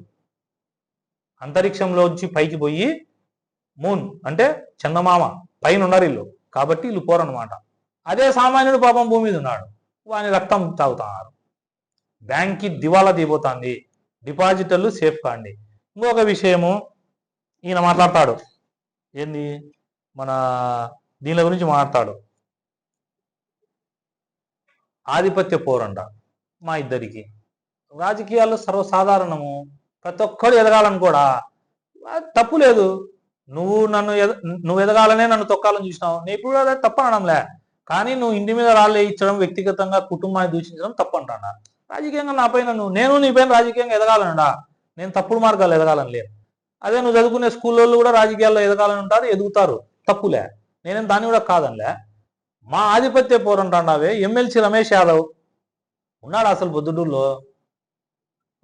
అంతరిక్షంలో వచ్చి పైకి పోయి మూన్ అంటే చందమామ పైన ఉన్నారు వీళ్ళు, కాబట్టి వీళ్ళు పోరనమాట. అదే సామాన్యుడు పాపం భూమి మీద ఉన్నాడు, వాని రక్తం తాగుతున్నారు. బ్యాంక్కి దివాలా తీపోతుంది, డిపాజిటర్లు సేఫ్ కాండి. ఇంకొక విషయము ఈయన మాట్లాడతాడు, ఏంది మన దీని గురించి మాట్లాడతాడు, ఆధిపత్య పోరంట. మా ఇద్దరికి రాజకీయాల్లో సర్వసాధారణము, ప్రతి ఒక్కరు ఎదగాలని కూడా తప్పు లేదు. నువ్వు ఎదగాలనే నన్ను తొక్కాలని చూసినావు, నేను ఇప్పుడు అదే తప్ప అనడంలే. కానీ నువ్వు ఇంటి మీద రాళ్ళు వేయించడం, వ్యక్తిగతంగా కుటుంబాన్ని దూషించడం తప్పు అంటాడా. రాజకీయంగా నా పైన నేను నీ పైన రాజకీయంగా ఎదగాలనడా, నేను తప్పుడు మార్గాలు ఎదగాలని లేదు. అదే నువ్వు చదువుకునే స్కూల్లో కూడా రాజకీయాల్లో ఎదగాలని ఉంటారు, ఎదుగుతారు, తప్పులే, నేనేం దాన్ని కూడా కాదనిలే. మా ఆధిపత్య పోరంటాండావే ఎమ్మెల్సీ రమేష్ యాదవ్ ఉన్నాడా అసలు బొద్దుటూరులో?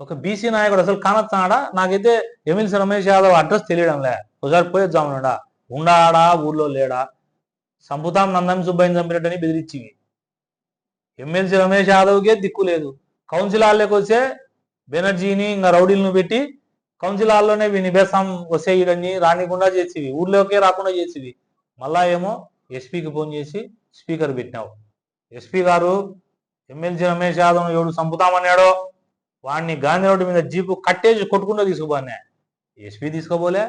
ఒక బీసీ నాయకుడు అసలు కానొస్తున్నాడా? నాకైతే ఎమ్మెల్సీ రమేష్ యాదవ్ అడ్రస్ తెలియడంలే, ఒకసారి పోయొద్దామన్నాడా, ఉండాడా ఊళ్ళో లేడా? సంపుతాం నందం సుబ్బయ్యని చంపినట్టని బెదిరించివి. ఎమ్మెల్సీ రమేష్ యాదవ్కే దిక్కు లేదు. కౌన్సిల్ హాల్లోకి వస్తే బెనర్జీని ఇంకా రౌడీలను పెట్టి కౌన్సిల్ హాల్లోనే నిబేసం వసేయడని రానికుండా చేసివి, ఊర్లోకే రాకుండా చేసివి. మళ్ళా ఏమో ఎస్పీకి ఫోన్ చేసి స్పీకర్ పెట్టినావు. ఎస్పీ గారు ఎమ్మెల్సీ రమేష్ యాదవ్ ఎవడు చంపుతామన్నాడో వాడిని గాంధీ రోడ్డు మీద జీపు కట్టేసి కొట్టుకుంటూ తీసుకుపోన్నా. ఎస్పీ తీసుకోపోలే,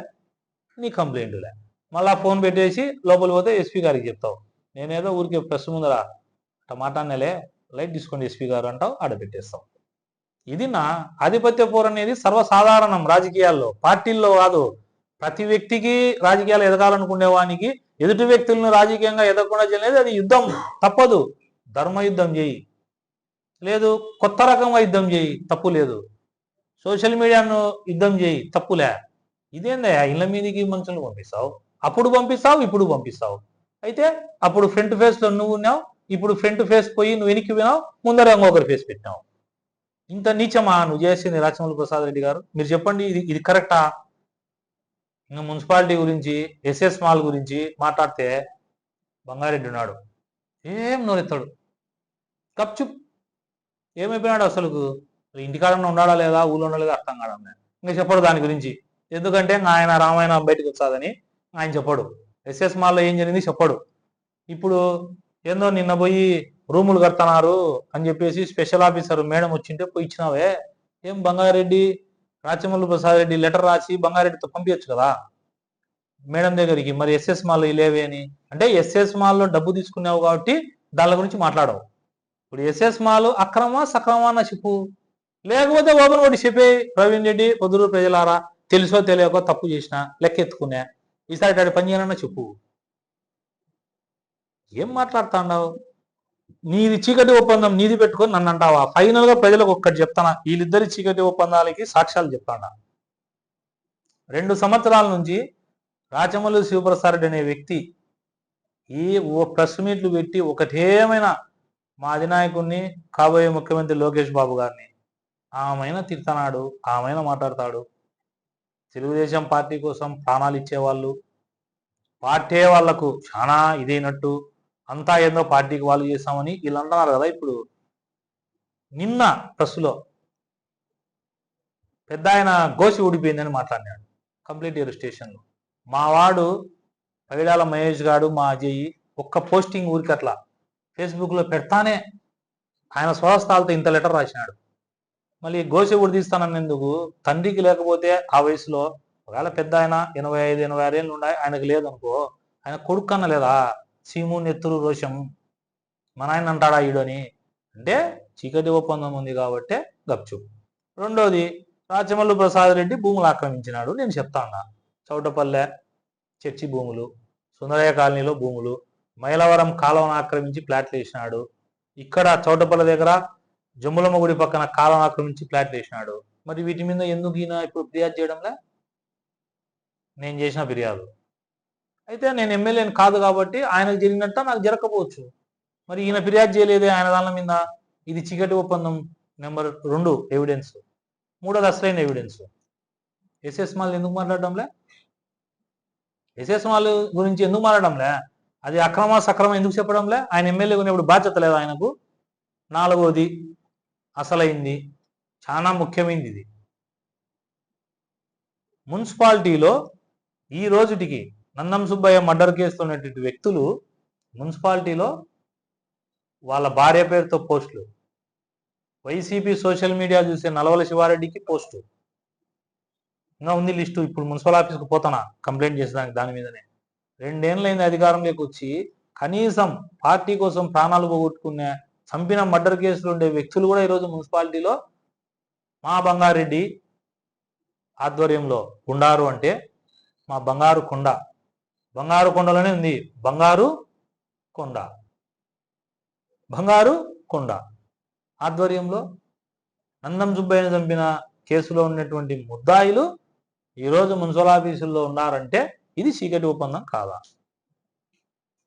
నీ కంప్లైంట్లే. మళ్ళా ఫోన్ పెట్టేసి లోపలికి పోతే ఎస్పీ గారికి చెప్తావు, నేనేదో ఊరికే ప్రెస్ ముందర టమాటానేలే లైట్ తీసుకోండి ఎస్పీ గారు అంటావు, ఆడ పెట్టేస్తావు. ఇది నా ఆధిపత్య పోరు అనేది సర్వసాధారణం రాజకీయాల్లో, పార్టీల్లో కాదు. ప్రతి వ్యక్తికి రాజకీయాలు ఎదగాలనుకునే వానికి ఎదుటి వ్యక్తులను రాజకీయంగా ఎదగకుండా చేయలేదు, అది యుద్ధం, తప్పదు. ధర్మయుద్ధం చేయి, లేదు కొత్త రకంగా యుద్ధం చేయి, తప్పు లేదు. సోషల్ మీడియాను యుద్ధం చేయి, తప్పులే. ఇదేందా ఇళ్ళ మీదకి మనుషులను పంపిస్తావు, అప్పుడు పంపిస్తావు, ఇప్పుడు పంపిస్తావు. అయితే అప్పుడు ఫ్రంట్ ఫేస్లో నువ్వు ఉన్నావు, ఇప్పుడు ఫ్రంట్ ఫేస్ పోయి నువ్వు వెనక్కి వినావు, ముందర ఇంకొకరి ఫేస్ పెట్టినావు. ఇంత నీచమా నువ్వు చేసింది రాచమల్లి ప్రసాద్ రెడ్డి గారు? మీరు చెప్పండి, ఇది కరెక్టా? ఇంకా మున్సిపాలిటీ గురించి, ఎస్ఎస్ మాల్ గురించి మాట్లాడితే బంగారెడ్డి ఉన్నాడు, ఏం నోరెత్తాడు, కప్చుప్. ఏమైపోయినాడు అసలు? ఇంటికాడన్నా ఉన్నాడా లేదా, ఊళ్ళో ఉండా లేదా అర్థం కావడం. ఇంకా చెప్పడు దాని గురించి, ఎందుకంటే ఆయన రామాయణం బయటకు వచ్చాదని ఆయన చెప్పడు. ఎస్ఎస్ మాల్లో ఏం జరిగింది చెప్పడు. ఇప్పుడు ఏందో నిన్న పోయి రూములు కడుతున్నారు అని చెప్పేసి స్పెషల్ ఆఫీసర్ మేడం వచ్చింటే పోయి ఇచ్చినావే. ఏం బంగారెడ్డి, రాచమల్లి ప్రసాద్ రెడ్డి లెటర్ రాసి బంగారెడ్డితో పంపించచ్చు కదా మేడం దగ్గరికి. మరి ఎస్ఎస్ మాల్లో లేవే అని అంటే ఎస్ఎస్ మాల్లో డబ్బు తీసుకున్నావు కాబట్టి దాని గురించి మాట్లాడవు. ఇప్పుడు ఎస్ఎస్ మాల్ అక్రమా సక్రమా అన్న చెప్పు, లేకపోతే ఓపెన్ ఒకటి చెప్పే, ప్రవీణ్ రెడ్డి పొద్దురు ప్రజలారా తెలుసో తెలియకో తప్పు చేసిన లెక్క ఎత్తుకున్నా, ఈసారి పని చేయాలన్నా చెప్పు. ఏం మాట్లాడుతున్నావు? నీది చీకటి ఒప్పందం నీది పెట్టుకొని నన్ను అంటావా? ఫైనల్ గా ప్రజలకు ఒక్కటి చెప్తానా, వీళ్ళిద్దరి చీకటి ఒప్పందాలకి సాక్ష్యాలు చెప్తాడా. 2 సంవత్సరాల నుంచి రాచమల్లి శివప్రసాద్ రెడ్డి అనే వ్యక్తి ఈ ప్రెస్ మీట్లు పెట్టి ఒకటేమైనా మా అధినాయకుడిని, కాబోయే ముఖ్యమంత్రి లోకేష్ బాబు గారిని ఆమెనా తిడుతున్నాడు, ఆమెనా మాట్లాడతాడు. తెలుగుదేశం పార్టీ కోసం ప్రాణాలు ఇచ్చేవాళ్ళు, పార్టీ వాళ్లకు చాలా ఇదైనట్టు అంతా ఏందో పార్టీకి వాళ్ళు చేస్తామని వీళ్ళు అంటున్నారు కదా. ఇప్పుడు నిన్న ప్రెస్లో పెద్ద ఆయన గోసి ఊడిపోయిందని మాట్లాడినాడు కంప్లీట్ ఎయిర్ స్టేషన్లో. మా వాడు పైడాల మహేష్ గాడు, మా అజయ్ ఒక్క పోస్టింగ్ ఊరికి అట్లా ఫేస్బుక్లో పెడతానే ఆయన స్వహస్తాలతో ఇంత లెటర్ రాసినాడు. మళ్ళీ గోసి ఊడి తీస్తానన్నందుకు తండ్రికి లేకపోతే ఆ వయసులో ఒకవేళ పెద్ద ఆయన 85-86 ఏళ్ళు ఉన్నాయి, ఆయనకు లేదనుకో, ఆయన కొడుకు కన్నా లేదా సీము నెత్తురు రోషం మన ఆయన అంటాడా ఈడని. అంటే చీకటి ఒప్పందం ఉంది కాబట్టి గప్చు. రెండోది, రాచమల్లి ప్రసాద్ రెడ్డి భూములు ఆక్రమించినాడు. నేను చెప్తాను, చౌటపల్లె చర్చి భూములు, సుందరయ్య కాలనీలో భూములు, మైలవరం కాలువను ఆక్రమించి ప్లాట్లు వేసినాడు. ఇక్కడ చౌటపల్లె దగ్గర జమ్ములమ్మ గుడి పక్కన కాలువను ఆక్రమించి ప్లాట్లు వేసినాడు. మరి వీటి మీద ఎందుకు ఈయన ఇప్పుడు ఫిర్యాదు చేయడంలే? నేను చేసిన ఫిర్యాదు అయితే నేను ఎమ్మెల్యేని కాదు కాబట్టి ఆయనకు జరిగినట్ట నాకు జరగకపోవచ్చు. మరి ఈయన ఫిర్యాదు చేయలేదే ఆయన దాని మీద. ఇది చీకటి ఒప్పందం నెంబర్ 2 ఎవిడెన్స్. మూడోది అసలైన ఎవిడెన్స్. ఎస్ఎస్ మాల్ ఎందుకు మాట్లాడడంలే? ఎస్ఎస్ వాళ్ళ గురించి ఎందుకు మారడంలే? అది అక్రమ సక్రమం ఎందుకు చెప్పడంలే? ఆయన ఎమ్మెల్యే ఉన్నప్పుడు బాధ్యత లేదు ఆయనకు? నాలుగోది అసలైంది, చాలా ముఖ్యమైనది ఇది. మున్సిపాలిటీలో ఈ రోజుటికి నందం సుబ్బయ్య మర్డర్ కేసులో ఉన్నటువంటి వ్యక్తులు మున్సిపాలిటీలో వాళ్ళ భార్య పేరుతో పోస్టులు, వైసీపీ సోషల్ మీడియా చూసే నలవల శివారెడ్డికి పోస్టు, ఇంకా ఉంది లిస్టు. ఇప్పుడు మున్సిపల్ ఆఫీస్కి పోతానా కంప్లైంట్ చేసేదానికి దాని మీదనే. 2 ఏళ్ళైంది అధికారంలోకి వచ్చి, కనీసం పార్టీ కోసం ప్రాణాలు పోగొట్టుకునే చంపిన మర్డర్ కేసులు ఉండే వ్యక్తులు కూడా ఈరోజు మున్సిపాలిటీలో మా బంగారెడ్డి ఆధ్వర్యంలో ఉండారు అంటే మా బంగారు కొండ, బంగారు కొండలోనే ఉంది. బంగారు కొండ, బంగారు కొండ ఆధ్వర్యంలో నందం సుబ్బయ్యను చంపిన కేసులో ఉన్నటువంటి ముద్దాయిలు ఈరోజు మున్సిపల్ ఆఫీసుల్లో ఉన్నారంటే ఇది చీకటి ఒప్పందం కాదా?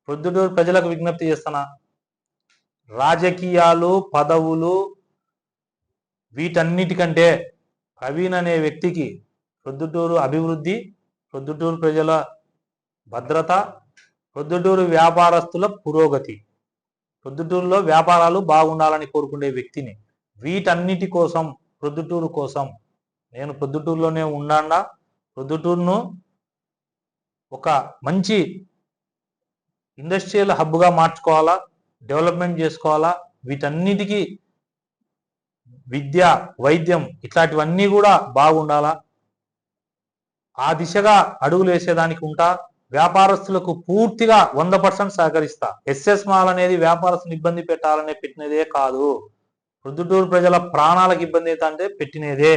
ప్రొద్దుటూరు ప్రజలకు విజ్ఞప్తి చేస్తున్నా, రాజకీయాలు, పదవులు వీటన్నిటికంటే ప్రవీణ్ అనే వ్యక్తికి ప్రొద్దుటూరు అభివృద్ధి, ప్రొద్దుటూరు ప్రజల భద్రత, ప్రొద్దుటూరు వ్యాపారస్తుల పురోగతి, ప్రొద్దుటూరులో వ్యాపారాలు బాగుండాలని కోరుకునే వ్యక్తిని. వీటన్నిటి కోసం, ప్రొద్దుటూరు కోసం నేను ప్రొద్దుటూరులోనే ఉండా, ప్రొద్దుటూరును ఒక మంచి ఇండస్ట్రియల్ హబ్గా మార్చుకోవాలా, డెవలప్మెంట్ చేసుకోవాలా. వీటన్నిటికీ విద్య, వైద్యం ఇట్లాంటివన్నీ కూడా బాగుండాలా. ఆ దిశగా అడుగులు వేసేదానికి ఉంటా. వ్యాపారస్తులకు పూర్తిగా 100% సహకరిస్తా. ఎస్ఎస్ మాల్ అనేది వ్యాపారస్తులను ఇబ్బంది పెట్టాలనే పెట్టినదే కాదు, ప్రొద్దుటూరు ప్రజల ప్రాణాలకు ఇబ్బంది అవుతుంటే పెట్టినదే.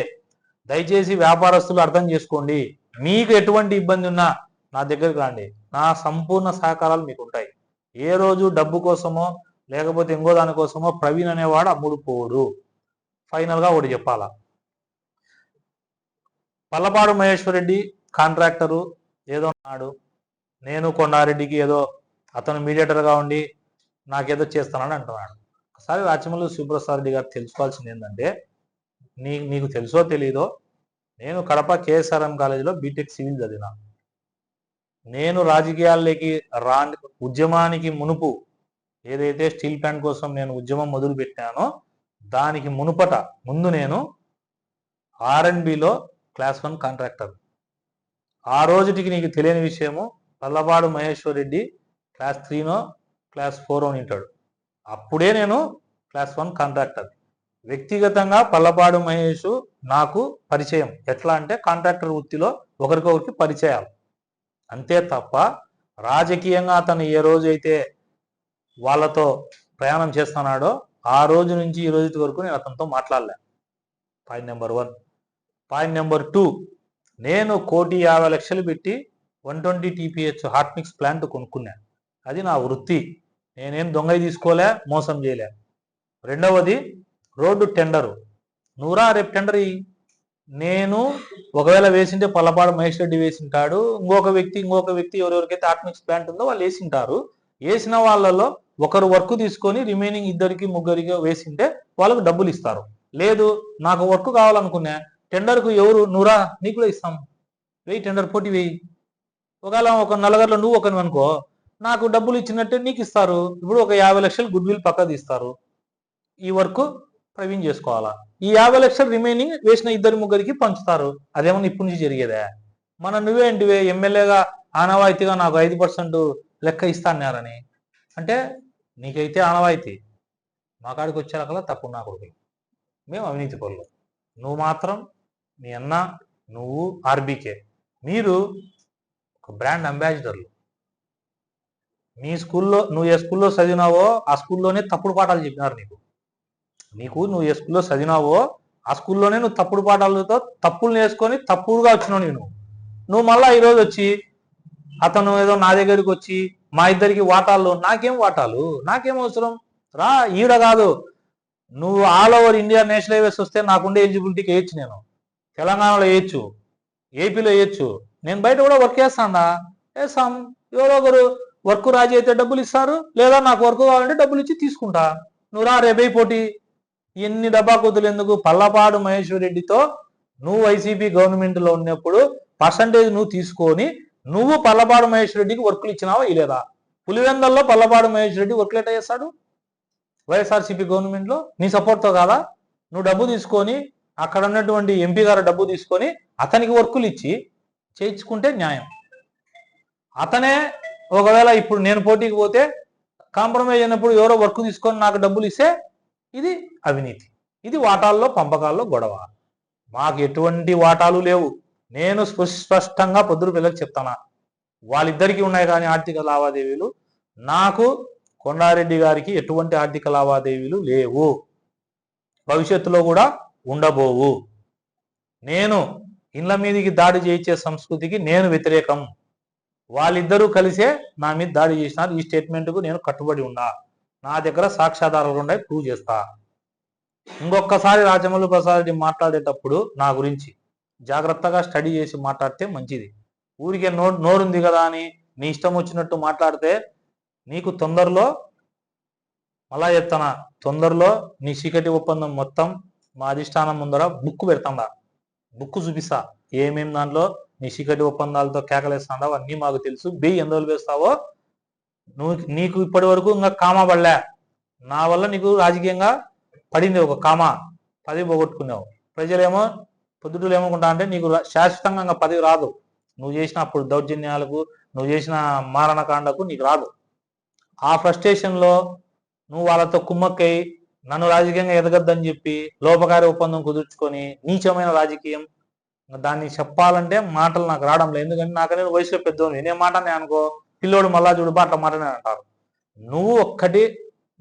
దయచేసి వ్యాపారస్తులు అర్థం చేసుకోండి. మీకు ఎటువంటి ఇబ్బంది ఉన్నా నా దగ్గరికి రండి, నా సంపూర్ణ సహకారాలు మీకు ఉంటాయి. ఏ రోజు డబ్బు కోసమో లేకపోతే ఇంకో దానికోసమో ప్రవీణ్ అనేవాడు అమ్ముడు పోడు. ఫైనల్గా ఒకటి చెప్పాలా, పల్లపాడు మహేశ్వరరెడ్డి కాంట్రాక్టరు ఏదో అన్నాడు, నేను కొండారెడ్డికి ఏదో అతను మీడియేటర్గా ఉండి నాకేదో చేస్తానని అంటున్నాడు. ఒకసారి రాచమల్లు శివప్రసాద్ రెడ్డి గారు తెలుసుకోవాల్సింది ఏంటంటే, నీకు తెలుసో తెలీదో, నేను కడప కేఎస్ఆర్ఎం కాలేజీలో బీటెక్ సివిల్ చదివినా. నేను రాజకీయాల్లోకి ఉద్యమానికి మునుపు ఏదైతే స్టీల్ ప్లాంట్ కోసం నేను ఉద్యమం మొదలు పెట్టానో దానికి ముందు నేను R&Bలో క్లాస్ 1 కాంట్రాక్టర్. ఆ రోజుటికి నీకు తెలియని విషయము, పల్లపాడు మహేశ్వర్ రెడ్డి క్లాస్ 3నో క్లాస్ 4 ఉంటాడు. అప్పుడే నేను క్లాస్ 1 కాంట్రాక్టర్. వ్యక్తిగతంగా పల్లపాడు మహేష్ నాకు పరిచయం. ఎట్లా అంటే కాంట్రాక్టర్ వృత్తిలో ఒకరికొకరికి పరిచయాలు, అంతే తప్ప రాజకీయంగా అతను ఏ రోజైతే వాళ్ళతో ప్రయాణం చేస్తున్నాడో ఆ రోజు నుంచి ఈ రోజు వరకు నేను అతనితో మాట్లాడలే. Point number 1. పాయింట్ నెంబర్ 2, నేను 1,50,00,000 పెట్టి 120 TPH హాట్ మిక్స్ ప్లాంట్ కొనుక్కున్నా. అది నా వృత్తి, నేనేం దొంగ తీసుకోలే, మోసం చేయలే. రెండవది రోడ్డు టెండరు, నువ్వురా రేపు టెండర్ ఇయ్యి. నేను ఒకవేళ వేసింటే పల్లపాడు మహేష్ రెడ్డి వేసింటాడు, ఇంకొక వ్యక్తి ఎవరెవరికైతే హాట్ మిక్స్ ప్లాంట్ ఉందో వాళ్ళు వేసింటారు. వేసిన వాళ్ళలో ఒకరు వర్క్ తీసుకొని రిమైనింగ్ 2 3 వేసింటే వాళ్ళకు డబ్బులు ఇస్తారు. లేదు నాకు వర్క్ కావాలనుకున్నా, టెండర్కు ఎవరు నువ్వురా నీకు కూడా ఇస్తాం, వెయ్యి టెండర్ పోటీ వెయ్యి. ఒకవేళ ఒక నలుగురిలో నువ్వు ఒకని అనుకో, నాకు డబ్బులు ఇచ్చినట్టే నీకు ఇస్తారు. ఇప్పుడు ఒక 50,00,000 గుడ్ విల్ పక్క తీస్తారు. ఈ వర్క్ ప్రవీణ్ చేసుకోవాలా, ఈ 50,00,000 రిమైనింగ్ వేసిన 2 3 పంచుతారు. అదేమన్నా ఇప్పటి నుంచి జరిగేదే? నువ్వేంటివే ఎమ్మెల్యేగా ఆనవాయితీగా నాకు 5% లెక్క ఇస్తాన్నారని అంటే, నీకైతే ఆనవాయితీ, మా కాడికి వచ్చేరకల్లా తప్పు నా కొడుకు. మేము అవినీతి పనులు, నువ్వు మాత్రం మీ అన్న, నువ్వు ఆర్బీకే, మీరు ఒక బ్రాండ్ అంబాసిడర్లు. మీ స్కూల్లో నువ్వు ఏ స్కూల్లో చదివినావో ఆ స్కూల్లోనే తప్పుడు పాఠాలు చెప్పినారు నువ్వు ఏ స్కూల్లో చదివినావో ఆ స్కూల్లోనే నువ్వు తప్పుడు పాఠాలతో తప్పులు నేర్చుకొని తప్పుడుగా వచ్చినావు. నువ్వు మళ్ళీ ఈరోజు వచ్చి అతను ఏదో నా దగ్గరికి వచ్చి మా ఇద్దరికి వాటాలు, నాకేం అవసరం రా, ఈడ కాదు. నువ్వు all over India national highways వస్తే నాకుండే ఎలిజిబిలిటీకి వేయచ్చు, నేను తెలంగాణలో వేయచ్చు, ఏపీలో వేయచ్చు, నేను బయట కూడా వర్క్ వేస్తాం. ఎవరో ఒకరు వర్క్ రాజీ అయితే డబ్బులు ఇస్తారు, లేదా నాకు వర్క్ కావాలంటే డబ్బులు ఇచ్చి తీసుకుంటా. నువ్వు రా రేపై పోటీ. ఎన్ని డబ్బా కూతులు ఎందుకు? పల్లపాడు మహేశ్వర్ రెడ్డితో నువ్వు వైసీపీ గవర్నమెంట్లో ఉన్నప్పుడు పర్సంటేజ్ నువ్వు తీసుకొని నువ్వు పల్లపాడు మహేష్ రెడ్డికి వర్కులు ఇచ్చినావా ఇలేదా? పులివెందల్లో పల్లపాడు మహేష్ రెడ్డి వర్కులు ఎట్లా చేస్తాడు? వైఎస్ఆర్సీపీ గవర్నమెంట్లో నీ సపోర్ట్తో కాదా? నువ్వు డబ్బు తీసుకొని అక్కడ ఉన్నటువంటి ఎంపీ గారు డబ్బు తీసుకొని అతనికి వర్కులు ఇచ్చి చేయించుకుంటే న్యాయం. అతనే ఒకవేళ ఇప్పుడు నేను పోటీకి పోతే కాంప్రమైజ్ అయినప్పుడు ఎవరో వర్క్ తీసుకొని నాకు డబ్బులు ఇస్తే ఇది అవినీతి. ఇది వాటాల్లో పంపకాల్లో గొడవ. మాకు ఎటువంటి వాటాలు లేవు. నేను స్పష్టంగా పొద్దురు పిల్లలకు చెప్తానా, వాళ్ళిద్దరికీ ఉన్నాయి కానీ ఆర్థిక లావాదేవీలు. నాకు కొండారెడ్డి గారికి ఎటువంటి ఆర్థిక లావాదేవీలు లేవు, భవిష్యత్తులో కూడా ఉండబోవు. నేను ఇళ్ల మీదకి దాడి చేయించే సంస్కృతికి నేను వ్యతిరేకం. వాళ్ళిద్దరూ కలిసే నా మీద దాడి చేసినారు. ఈ స్టేట్మెంట్కు నేను కట్టుబడి ఉన్నా. నా దగ్గర సాక్ష్యాధారాలు ఉన్నాయి, ప్రూవ్ చేస్తా. ఇంకొకసారి రాజమౌళి ప్రసాద్ రెడ్డి మాట్లాడేటప్పుడు నా గురించి జాగ్రత్తగా స్టడీ చేసి మాట్లాడితే మంచిది. ఊరికే నోరుంది కదా అని నీ ఇష్టం వచ్చినట్టు మాట్లాడితే నీకు తొందరలో, మళ్ళా చెప్తానా, తొందరలో నీ చీకటి ఒప్పందం మొత్తం మా అధిష్టానం ముందర బుక్ పెడతాండా, బుక్ చూపిస్తా. ఏమేమి దాంట్లో నీ చీకటి ఒప్పందాలతో కేకలేస్తాడో అన్నీ మాకు తెలుసు. బెయ్యి ఎందులో వేస్తావో నీకు ఇప్పటి వరకు ఇంకా కామా పడలే. నా వల్ల నీకు రాజకీయంగా పడింది ఒక కామా, పదవి పోగొట్టుకున్నావు. ప్రజలేమో పొద్దుటూలు ఏమనుకుంటా అంటే నీకు శాశ్వతంగా ఇంకా పదవి రాదు. నువ్వు చేసిన అప్పుడు దౌర్జన్యాలకు, నువ్వు చేసిన మారణకాండకు నీకు రాదు. ఆ ఫ్రస్ట్రేషన్లో నువ్వు వాళ్ళతో కుమ్మక్కై నన్ను రాజకీయంగా ఎదగద్దని చెప్పి లోపకారి ఒప్పందం కుదుర్చుకొని నీచమైన రాజకీయం. దాన్ని చెప్పాలంటే మాటలు నాకు రావడం లేదు. ఎందుకంటే నాకనే వయసులో పెద్దోని నేనే మాటనే అనుకో, పిల్లోడు మళ్ళా చూడు అట్లా మాటనే అంటారు. నువ్వు ఒక్కటి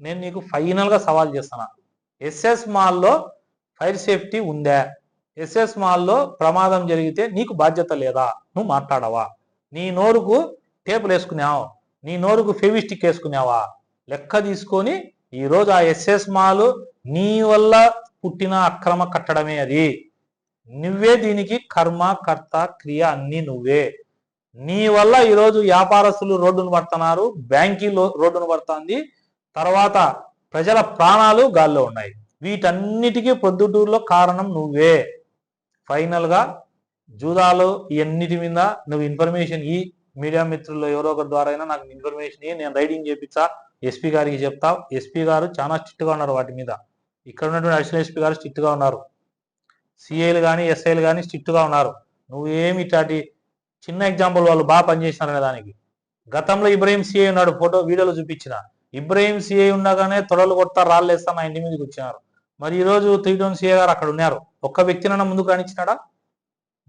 నేను నీకు ఫైనల్గా సవాల్ చేస్తున్నా. ఎస్ఎస్ మాల్లో ఫైర్ సేఫ్టీ ఉందా? ఎస్ఎస్ మాల్లో ప్రమాదం జరిగితే నీకు బాధ్యత లేదా? నువ్వు మాట్లాడవా? నీ నోరుకు టేపులు వేసుకున్నావు, నీ నోరుకు ఫెవిస్టిక్ వేసుకున్నావా? లెక్క తీసుకొని ఈరోజు ఆ ఎస్ఎస్ మాల్ నీ వల్ల పుట్టిన అక్రమ కట్టడమే. అది నువ్వే దీనికి కర్మ, కర్త, క్రియ అన్నీ నువ్వే. నీ వల్ల ఈరోజు వ్యాపారస్తులు రోడ్డును పడుతున్నారు, బ్యాంకీలు రోడ్డును పడుతుంది, తర్వాత ప్రజల ప్రాణాలు గాల్లో ఉన్నాయి. వీటన్నిటికీ పొద్దుటూరులో కారణం నువ్వే. ఫైనల్గా జూదాలు ఇవన్నిటి మీద నువ్వు ఇన్ఫర్మేషన్ ఈ మీడియా మిత్రుల్లో ఎవరో ఒకరి ద్వారా అయినా నాకు ఇన్ఫర్మేషన్ ఇవి, నేను రైడింగ్ చేపించా, ఎస్పీ గారికి చెప్తా. ఎస్పీ గారు చాలా స్ట్రిక్ట్గా ఉన్నారు వాటి మీద. ఇక్కడ ఉన్నటువంటి అడిషనల్ ఎస్పీ గారు స్ట్రిక్ట్గా ఉన్నారు, సిఐలు కానీ ఎస్ఐలు కానీ స్ట్రిక్ట్గా ఉన్నారు. నువ్వేమి ఇట్లాంటి చిన్న ఎగ్జాంపుల్ వాళ్ళు బాగా పనిచేసినారనే దానికి. గతంలో ఇబ్రహీం సిఐ ఉన్నాడు, ఫోటో వీడియోలో చూపించిన. ఇబ్రహీం సిఐ ఉండగానే తొడలు కొడతా రాళ్ళు వేస్తా నా ఇంటి మీదకి వచ్చినారు. మరి ఈరోజు 3 టౌన్ సిఐ గారు అక్కడ ఉన్నారు. ఒక్క వ్యక్తినన్నా ముందుకు రానిచ్చినాడా?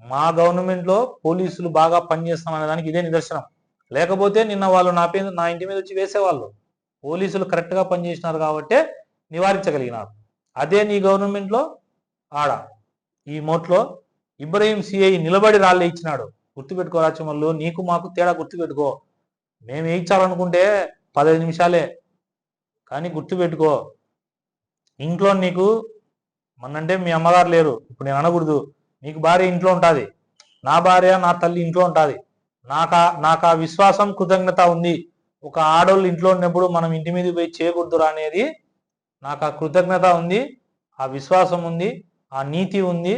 మా గవర్నమెంట్లో పోలీసులు బాగా పనిచేస్తామనే దానికి ఇదే నిదర్శనం. లేకపోతే నిన్న వాళ్ళు నా ఇంటి మీద వచ్చి వేసేవాళ్ళు. పోలీసులు కరెక్ట్గా పనిచేసినారు కాబట్టే నివారించగలిగినారు. అదే నీ గవర్నమెంట్లో ఆడ ఈ మోట్లో ఇబ్రహీం సిఐ నిలబడి రాళ్ళు ఇచ్చినాడు. గుర్తుపెట్టుకో రాచమల్లు, నీకు మాకు తేడా గుర్తుపెట్టుకో. మేము వేయించాలనుకుంటే 15 నిమిషాలే, కానీ గుర్తుపెట్టుకో, ఇంట్లో నీకు మనంటే మీ అమ్మగారు లేరు, ఇప్పుడు నేను అనకూడదు, నీకు భార్య ఇంట్లో ఉంటుంది, నా భార్య నా తల్లి ఇంట్లో ఉంటుంది. నాకు ఆ విశ్వాసం, కృతజ్ఞత ఉంది. ఒక ఆడోళ్ళు ఇంట్లో ఉన్నప్పుడు మనం ఇంటి మీద పోయి చేయకూడదురా అనేది నాకు ఆ కృతజ్ఞత ఉంది, ఆ విశ్వాసం ఉంది, ఆ నీతి ఉంది.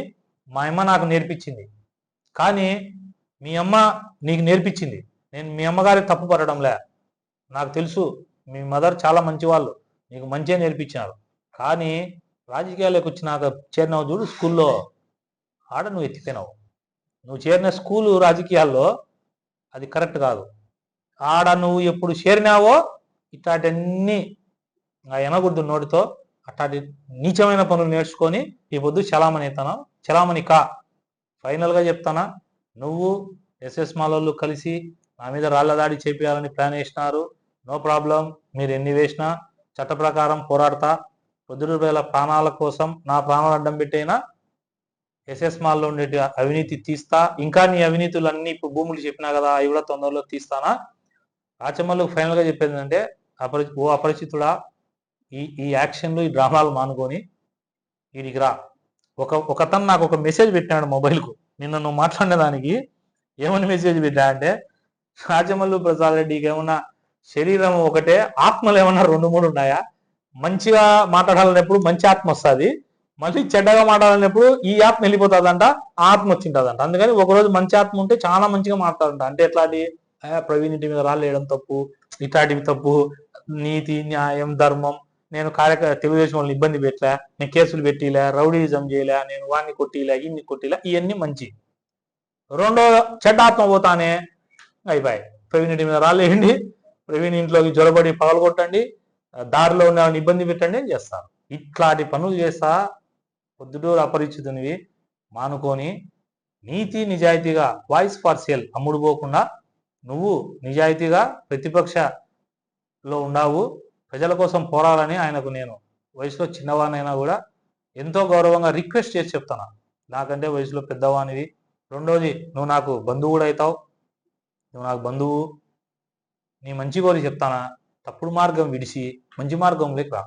మా అమ్మ నాకు నేర్పించింది. కానీ మీ అమ్మ నీకు నేర్పించింది, నేను మీ అమ్మగారికి తప్పు పడడంలే. నాకు తెలుసు మీ మదర్ చాలా మంచి వాళ్ళు, నీకు మంచిగా నేర్పించినారు. కానీ రాజకీయాలకు వచ్చినాక చేరినావు చూడు స్కూల్లో, ఆడ నువ్వు ఎత్తిపోయినావు. నువ్వు చేరిన స్కూలు రాజకీయాల్లో అది కరెక్ట్ కాదు. ఆడ నువ్వు ఎప్పుడు చేరినావో ఇట్లాంటివన్నీ ఎనకూడదు నోటితో. అట్లాంటి నీచమైన పనులు నేర్చుకొని ఈ పొద్దు చలామణి అవుతాను. చలామణి కా. ఫైనల్గా చెప్తానా, నువ్వు ఎస్ఎస్ మాలోళ్ళు కలిసి నా మీద రాళ్ల దాడి చేపించాలని ప్లాన్ వేసినారు. నో ప్రాబ్లం, మీరు ఎన్ని వేసినా చట్ట ప్రకారం పోరాడతా. పొద్దుటూరు ప్రాణాల కోసం నా ప్రాణాలు అడ్డం పెట్టైనా ఎస్ఎస్ మాల్లో ఉండే అవినీతి తీస్తా. ఇంకా నీ అవినీతులన్నీ ఇప్పుడు భూములు చెప్పినా కదా, అవి కూడా తొందరలో తీస్తానా. రాచమల్లుకు ఫైనల్గా చెప్పేది ఏంటంటే, అపరిచితుడా, ఈ యాక్షన్లు, ఈ డ్రామాలు మానుకొని వీడికి రా. ఒకతను నాకు ఒక మెసేజ్ పెట్టినాడు మొబైల్కు నిన్న నువ్వు మాట్లాడేదానికి. ఏమని మెసేజ్ పెట్టా అంటే, రాచమల్లు ప్రసాద్ రెడ్డికి ఏమన్నా శరీరం ఒకటే, ఆత్మలు ఏమన్నా 2-3 ఉన్నాయా? మంచిగా మాట్లాడాలన్నప్పుడు మంచి ఆత్మ వస్తుంది, మళ్ళీ చెడ్డగా మాట్లాడినప్పుడు ఈ ఆత్మ వెళ్ళిపోతుందంట, ఆ ఆత్మ వచ్చింటుందంట. అందుకని ఒకరోజు మంచి ఆత్మ ఉంటే చాలా మంచిగా మాట్లాడంట. అంటే ఎట్లాంటి ప్రవీణ్ ఇంటి మీద రాళ్ళేయడం తప్పు, ఇట్లాంటివి తప్పు, నీతి న్యాయం ధర్మం, నేను తెలుగుదేశం వాళ్ళని ఇబ్బంది పెట్టలే, నేను కేసులు పెట్టిలే, రౌడీజం చేయలే, నేను వాడిని కొట్టిలే, ఇన్ని కొట్టిలే, ఇవన్నీ మంచి. రెండో చెడ్డ ఆత్మ పోతానే అయిపోయి ప్రవీణ్ ఇంటి మీద రాళ్ళేయండి, ప్రవీణ్ ఇంట్లోకి జ్వరబడి పగలగొట్టండి, దారిలో ఉన్న వాళ్ళని ఇబ్బంది పెట్టండి అని చేస్తారు. ఇట్లాంటి పనులు చేస్తా పొద్దుటూరు అపరిచితునివి మానుకొని నీతి నిజాయితీగా వాయిస్ ఫర్ సేల్ అమ్ముడు పోకుండా నువ్వు నిజాయితీగా ప్రతిపక్షలో ఉన్నావు, ప్రజల కోసం పోరాలని ఆయనకు నేను వయసులో చిన్నవానైనా కూడా ఎంతో గౌరవంగా రిక్వెస్ట్ చేసి చెప్తాను. నాకంటే వయసులో పెద్దవానివి, రెండోది నువ్వు నాకు బంధువు కూడా అవుతావు, నువ్వు నాకు బంధువు, నీ మంచి కోరి చెప్తానా, తప్పుడు మార్గం విడిచి మంచి మార్గంలోకి రా.